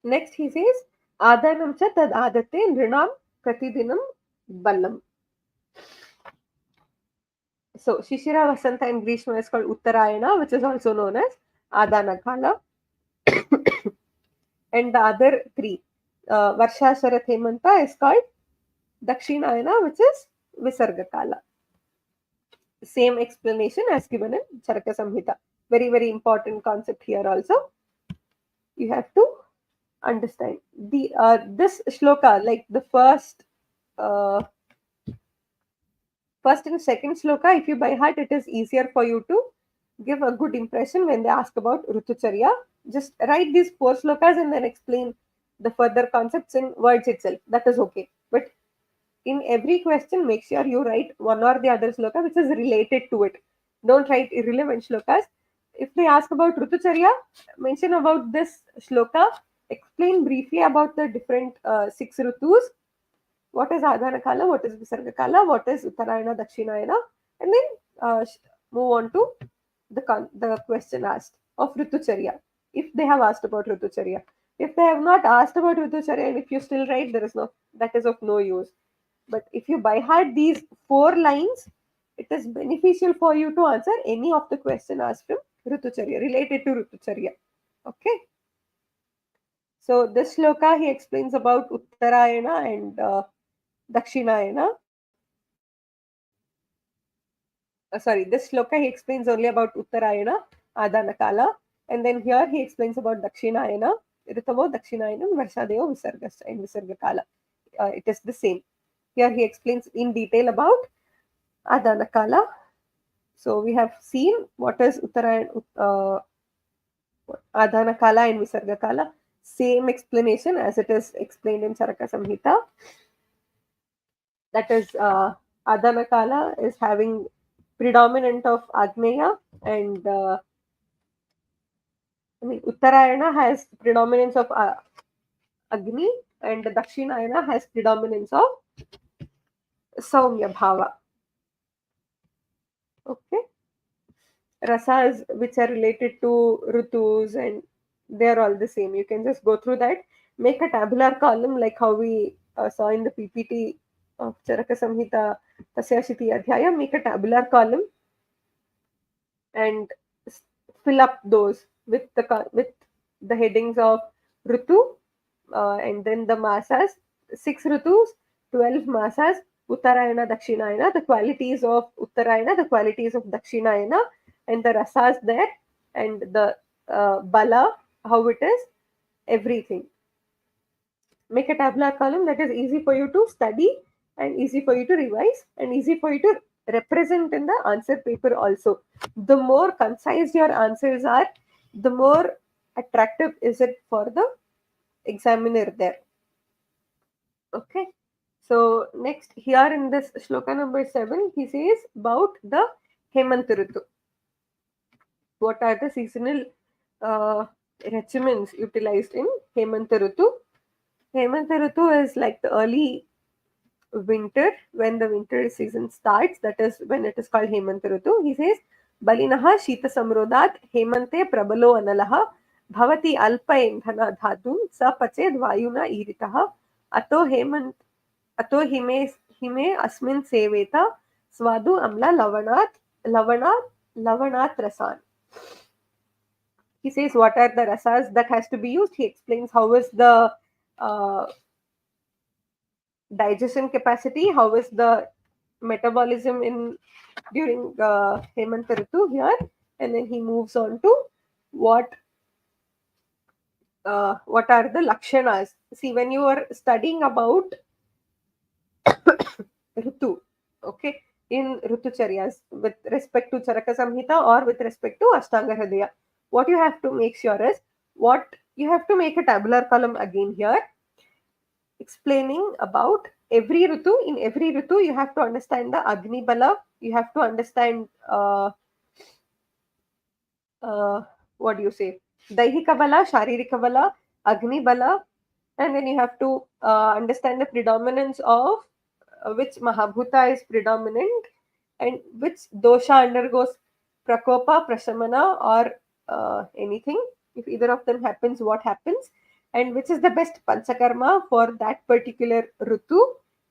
Next he says, Adanam cha tad adate nrinam pratidinam ballam. So Shishira, Vasanta and Grishma is called Uttarayana, which is also known as Adana Kala. And the other 3, Varsha, Sharat, Hemanta is called Dakshinayana, which is Visarga Kala. Same explanation as given in Charaka Samhita. Very, very important concept here also. You have to understand. The this shloka, like the first and second shloka, if you by heart, it is easier for you to give a good impression when they ask about Ritucharya. Just write these 4 slokas and then explain the further concepts in words itself. That is okay. But in every question, make sure you write one or the other sloka which is related to it. Don't write irrelevant shlokas. If they ask about Ritucharya, mention about this shloka, explain briefly about the different 6 ritus. What is Adhana Kala, what is Visarga Kala, what is Uttarayana, Dakshinayana, and then move on to the question asked of Ritucharya, if they have asked about Ritucharya. If they have not asked about Ritucharya and if you still write, that is of no use. But if you by heart these 4 lines, it is beneficial for you to answer any of the question asked from Ritucharya, related to Ritucharya. Okay. So this shloka he explains about Uttarayana and Dakshinayana. Sorry, this shloka he explains only about Uttarayana, Adana Kala, and then here he explains about Dakshinayana, Ritavo, Dakshinayana, Varshadeo, Visarga and Visarga Kala. It is the same. Here he explains in detail about Adana Kala. So we have seen what is Uttarayana, Adana Kala and Visarga Kala. Same explanation as it is explained in Charaka Samhita. That is, Adana Kala is having predominant of Agneya, and Uttarayana has predominance of Agni, and Dakshinayana has predominance of Saumya Bhava. Okay. Rasas which are related to Ritus, and they're all the same. You can just go through that, make a tabular column like how we saw in the PPT of Charaka Samhita Tasyashiti Adhyaya. Make a tabular column and fill up those with the headings of Ritu, and then the masas, 6 Ritus, 12 masas, Uttarayana, Dakshinayana, the qualities of Uttarayana, the qualities of Dakshinayana, and the rasas there, and the bala, how it is, everything. Make a tabular column that is easy for you to study and easy for you to revise and easy for you to represent in the answer paper also. The more concise your answers are, the more attractive is it for the examiner there. Okay. So next here in this shloka number 7, he says about the Hemant Ritu. What are the seasonal regimens utilized in Hemant Ritu? Hemant Ritu is like the early winter, when the winter season starts. That is when it is called Hemant Ritu. He says, Balinaha Shita Samrodat Hemante Prabalo Analaha Bhavati Alpa Indhana Dhatun Sa Pached Vayuna Iritaha Ato Hemant Ato Hime Asmin Seveta Swadu Amla Lavanat Rasan. He says what are the rasas that has to be used. He explains how is the uh, digestion capacity, how is the metabolism in during Hemant Ritu here, and then he moves on to what are the lakshanas. See, when you are studying about Ritu, okay, in Ritucharyas with respect to Charaka Samhita or with respect to Astanga Hridaya, what you have to make sure is what you have to make a tabular column again here, explaining about every Ritu. In every Ritu, you have to understand the Agni Bala, you have to understand what do you say, Daihika Bala, Sharirika Bala, Agni Bala, and then you have to understand the predominance of which Mahabhuta is predominant and which dosha undergoes prakopa, prasamana, or anything. If either of them happens, what happens, and which is the best panchakarma for that particular Ritu.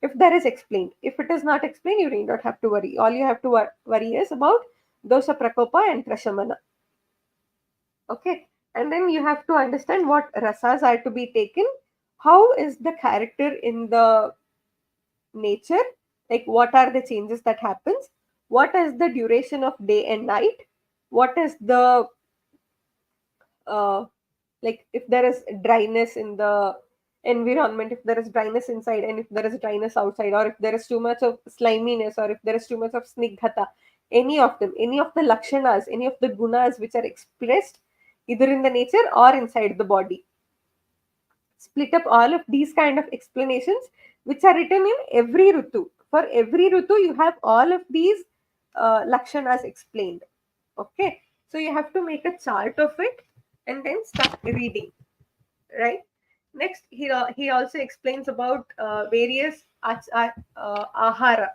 If that is explained, if it is not explained, you need not have to worry. All you have to worry is about dosha prakopa and prasamana. Okay, and then you have to understand what rasas are to be taken. How is the character in the nature, like what are the changes that happens, what is the duration of day and night, what is the uh, like if there is dryness in the environment, if there is dryness inside and if there is dryness outside, or if there is too much of sliminess or if there is too much of snigdhata, any of them, any of the lakshanas, any of the gunas which are expressed either in the nature or inside the body, split up all of these kind of explanations which are written in every Ritu. For every Ritu, you have all of these lakshanas explained. Okay, so you have to make a chart of it and then start reading, right? Next, he also explains about various ahara.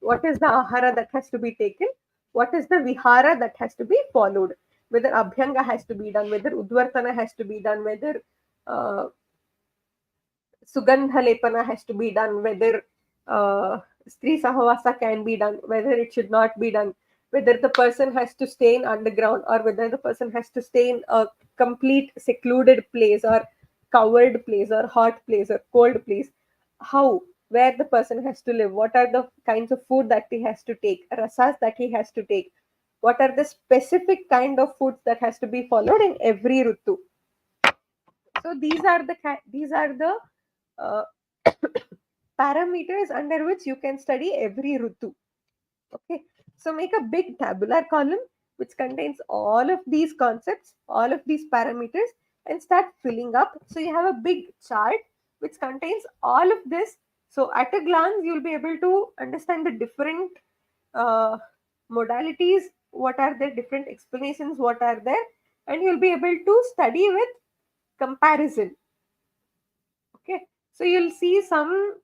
What is the ahara that has to be taken? What is the vihara that has to be followed? whether Abhyanga has to be done, whether Udvartana has to be done, whether uh, Sugandha Lepana has to be done, whether Stri Sahavasa can be done, whether it should not be done, whether the person has to stay in underground or whether the person has to stay in a complete secluded place or covered place or hot place or cold place, how, where the person has to live, what are the kinds of food that he has to take, rasas that he has to take, what are the specific kind of foods that has to be followed in every ritu. So these are the uh, parameters under which you can study every ritu. Okay, so make a big tabular column which contains all of these concepts, all of these parameters, and start filling up. So you have a big chart which contains all of this. So at a glance, you'll be able to understand the different uh, modalities, what are the different explanations, what are there, and you'll be able to study with comparison. Okay, so you'll see some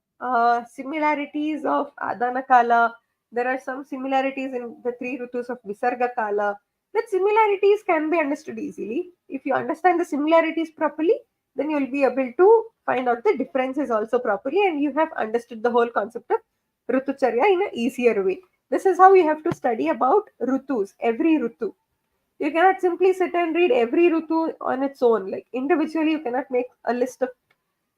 similarities of Adana Kala. There are some similarities in the three Ritus of Visarga Kala. That similarities can be understood easily. If you understand the similarities properly, then you'll be able to find out the differences also properly, and you have understood the whole concept of Ritucharya in an easier way. This is how you have to study about Ritus, every Ritu. You cannot simply sit and read every Ritu on its own. Like individually, you cannot make a list of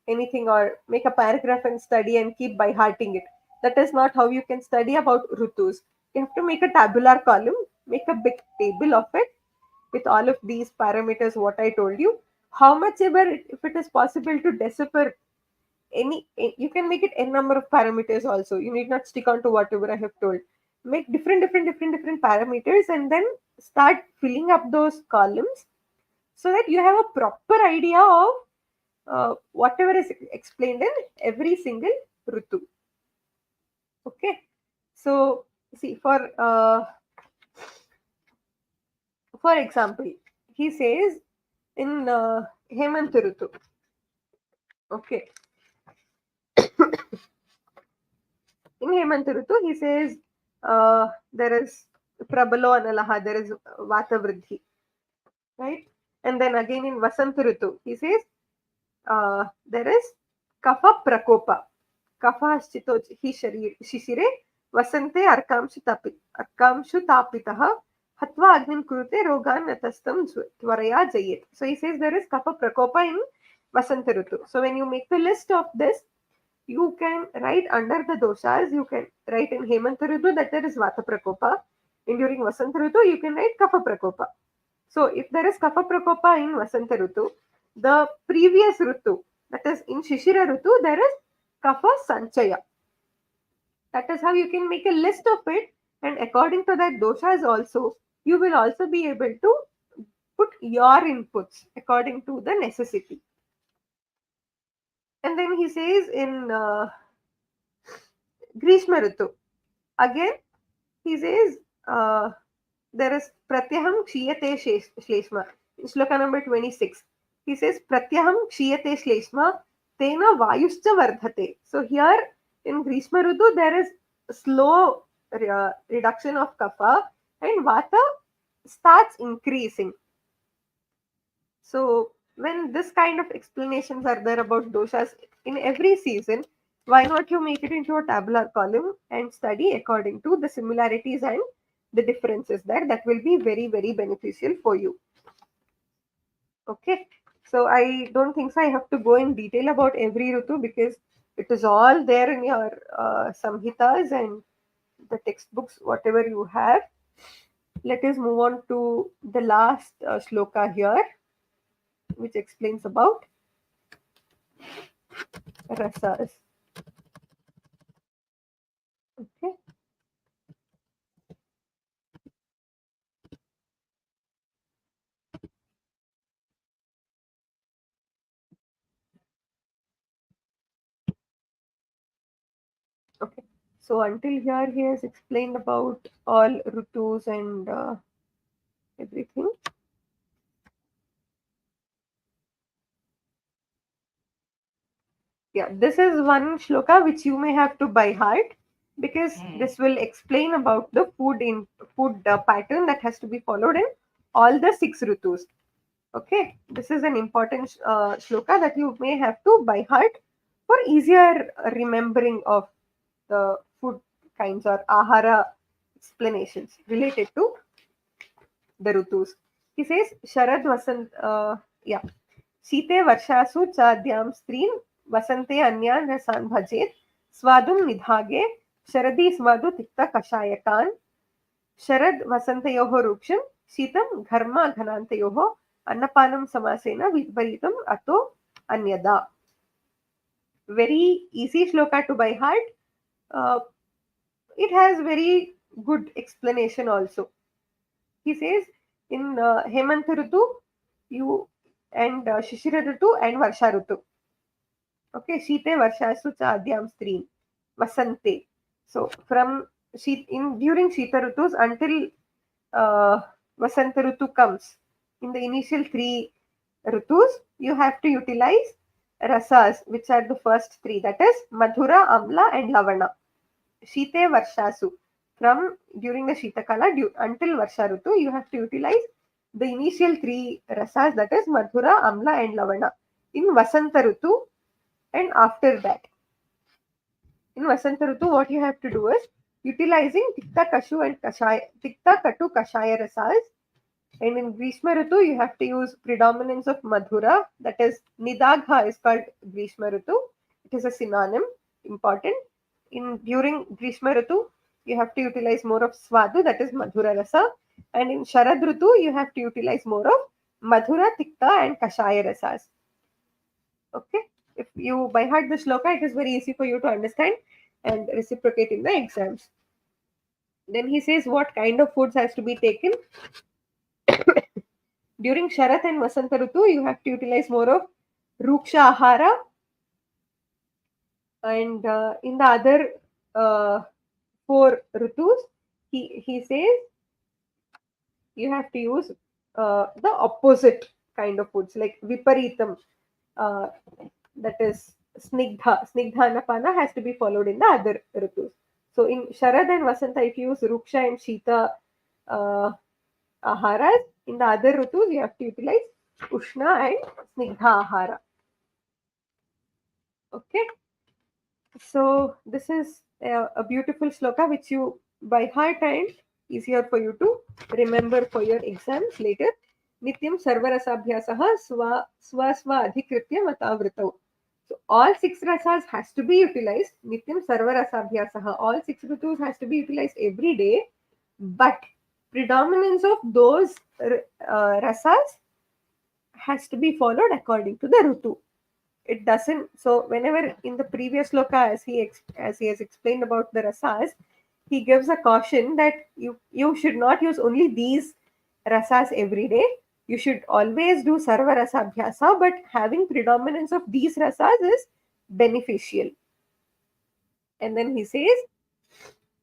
anything or make a paragraph and study and keep by hearting it. That is not how you can study about Rutus. You have to make a tabular column, make a big table of it with all of these parameters, what I told you. How much ever, if it is possible to decipher you can make it n number of parameters also. You need not stick on to whatever I have told. Make different parameters and then start filling up those columns so that you have a proper idea of whatever is explained in every single ritu. Okay, so see for example, he says in Hemant Ritu. Okay, in Hemant Ritu, he says there is Prabalo Analaha, there is Vata Vridhi, right? And then again in Vasant Ritu, he says there is Kapha Prakopa. Kapha Chito hi shishire Vasante Arkamshu Tapitaha Hatva Agnim Kurute Rogan Natastam Tvaraya Jayet. So he says there is Kapha Prakopa in Vasanta Ritu. So when you make the list of this, you can write under the doshas, you can write in Hemanta Ritu that there is Vata Prakopa. And during Vasanta Ritu, you can write Kapha Prakopa. So if there is Kapha Prakopa in Vasanta Ritu, the previous Ritu, that is in Shishira Ritu, there is Kapha Sanchaya. That is how you can make a list of it, and according to that doshas also, you will also be able to put your inputs according to the necessity. And then he says in Grishma Ritu, again he says there is Pratyaham Kshiyate Shleshma. In Shloka number 26, he says Pratyaham Kshiyate Shleshma Tena Vayuscha Vardhate. So here in Grishma Ritu, there is slow reduction of kapha and vata starts increasing. So when this kind of explanations are there about doshas in every season, why not you make it into a tabular column and study according to the similarities and the differences there? That will be very, very beneficial for you. Okay, so I don't think so I have to go in detail about every ritu because it is all there in your samhitas and the textbooks, whatever you have. Let us move on to the last shloka here, which explains about rasas. Okay. Okay. So until here, he has explained about all ritus and everything. Yeah, this is one shloka which you may have to by heart because this will explain about the food pattern that has to be followed in all the 6 ritus. Okay, this is an important shloka that you may have to by heart for easier remembering of the food kinds or ahara explanations related to the ritus. He says, Sharad Vasant, yeah, Shite Varshasu Chadyam Strin Vasante Anyan Rasan Bhajet Swadum Nidhage Sharadi Swadu Tikta Kashayakan Sharad Vasantayoho Ruksham Shitam Dharma Ghanantayoho Annapanam Samasena Vidparitam Ato Anyada. Very easy shloka to by heart. It has very good explanation also. He says in Hemant Ritu, you and Shishira Ritu and Varsha Ritu. Okay, Shite Varshasu Chadyam Stream Vasante. So from during Shita Ritus until Vasanta Ritu comes, in the initial 3 Ritus, you have to utilize rasas, which are the first 3, that is Madhura, Amla and Lavana. Shite Varshasu. From during the Shitakala until Varsha Ritu, you have to utilize the initial 3 rasas, that is Madhura, Amla and Lavana. In Vasanta Ritu and after that. In Vasanta Ritu, what you have to do is utilizing Tikta Katu Kashaya rasas. And in Grishma Ritu, you have to use predominance of Madhura, that is Nidagha is called Grishma Ritu. It is a synonym, important. During Grishma Ritu, you have to utilize more of Swadu, that is Madhura Rasa. And in Sharad Ritu, you have to utilize more of Madhura, Tikta and Kashaya Rasas. Okay. If you by heart the shloka, it is very easy for you to understand and reciprocate in the exams. Then he says what kind of foods has to be taken. During Sharat and Vasanta Ritu, you have to utilize more of Ruksha Ahara. And in the other 4 Ritus, he says you have to use the opposite kind of foods like Viparitam, that is Snigdha. Snigdha Napana has to be followed in the other Ritus. So in Sharad and Vasanta, if you use Ruksha and Shita Aharas, in the other Ritus, you have to utilize Ushna and Snigdha Ahara. Okay. So this is a beautiful shloka which you by heart and easier for you to remember for your exams later. Nityam sarvarasabhyasaha swa adhikritya matavritau. So all 6 rasas has to be utilized. Nityam sarvarasabhyasaha. All 6 ritus has to be utilized every day. But predominance of those rasas has to be followed according to the ritu. It doesn't. So whenever in the previous sloka, as he has explained about the rasas, he gives a caution that you should not use only these rasas every day. You should always do sarva rasa abhyasa, but having predominance of these rasas is beneficial. And then he says,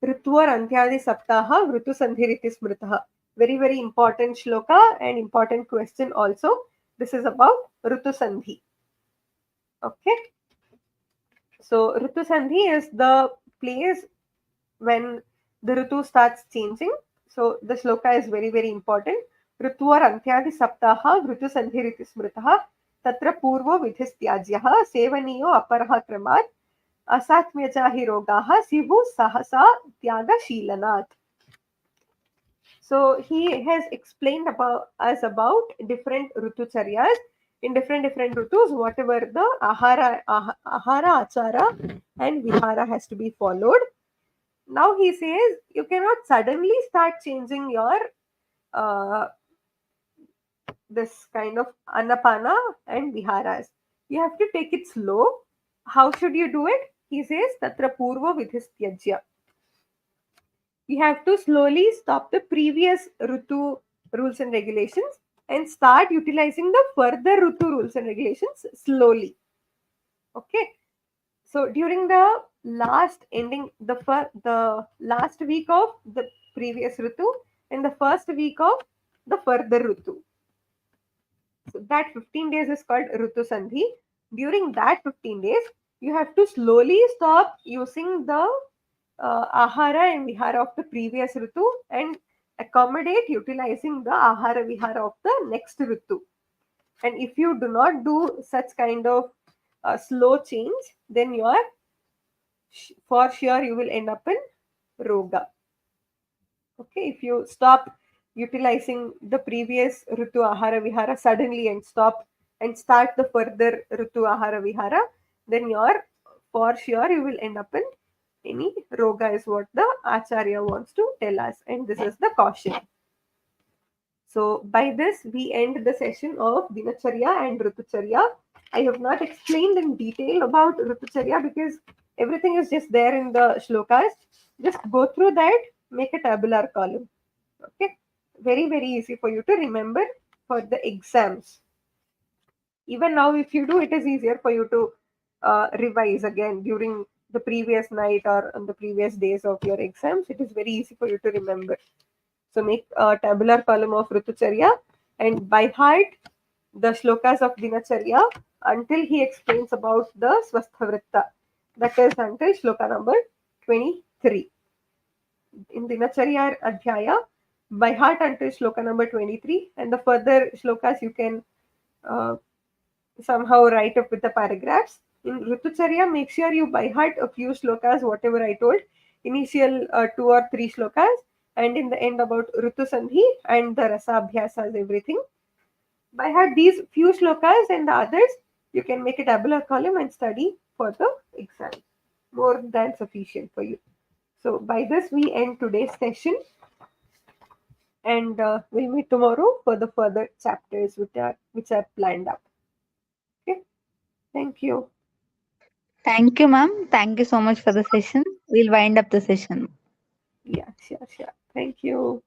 Ritvar Antyadi Saptaha Vritu Sandhiriti Smritaha. Very, very important shloka and important question also. This is about Ritu Sandhi. Okay. So Ritu Sandhi is the place when the Ritu starts changing. So the shloka is very, very important. Ritvar Antyadi Saptaha Vritu Sandhiriti Smritaha Tatra Purvo Vidhistyajyaha Sevaniyo Aparaha Kramat Asatmyacha Hirogaha Sivu Sahasa Tyaga Sheelanat. So he has explained about different Ritucharyas. In different ritus, whatever the ahara achara and vihara has to be followed. Now he says you cannot suddenly start changing your this kind of anapana and viharas. You have to take it slow. How should you do it? He says tatra purva vidhistyajya. You have to slowly stop the previous ritu rules and regulations and start utilizing the further ritu rules and regulations slowly. Okay. So during the last last week of the previous ritu and the first week of the further ritu. So that 15 days is called Ritu Sandhi. During that 15 days, you have to slowly stop using the ahara and vihara of the previous ritu and accommodate utilizing the ahara vihara of the next ritu. And if you do not do such kind of slow change, then you are for sure you will end up in roga. Okay, if you stop utilizing the previous ritu ahara vihara suddenly and stop and start the further ritu ahara vihara, then you are for sure you will end up in any roga, is what the acharya wants to tell us, and this is the caution. So by this we end the session of Dinacharya and Ritucharya. I have not explained in detail about Ritucharya because everything is just there in the shlokas. Just go through that, make a tabular column. Okay, very easy for you to remember for the exams. Even now, if you do, it is easier for you to revise again during the previous night or on the previous days of your exams. It is very easy for you to remember. So make a tabular column of Ritucharya and by heart the shlokas of Dinacharya until he explains about the Swasthavritta. That is until shloka number 23. In Dinacharya Adhyaya, by heart until shloka number 23, and the further shlokas you can uh, somehow write up with the paragraphs. In Ritucharya, make sure you by heart a few shlokas, whatever I told, initial 2 or 3 shlokas, and in the end about Ritu Sandhi and the Rasa Abhyasas, everything. By heart these few shlokas and the others, you can make a tabular column and study for the exam. More than sufficient for you. So by this we end today's session, and we'll meet tomorrow for the further chapters which are planned up. Okay, thank you. Thank you, ma'am. Thank you so much for the session. We'll wind up the session. Yeah, sure. Thank you.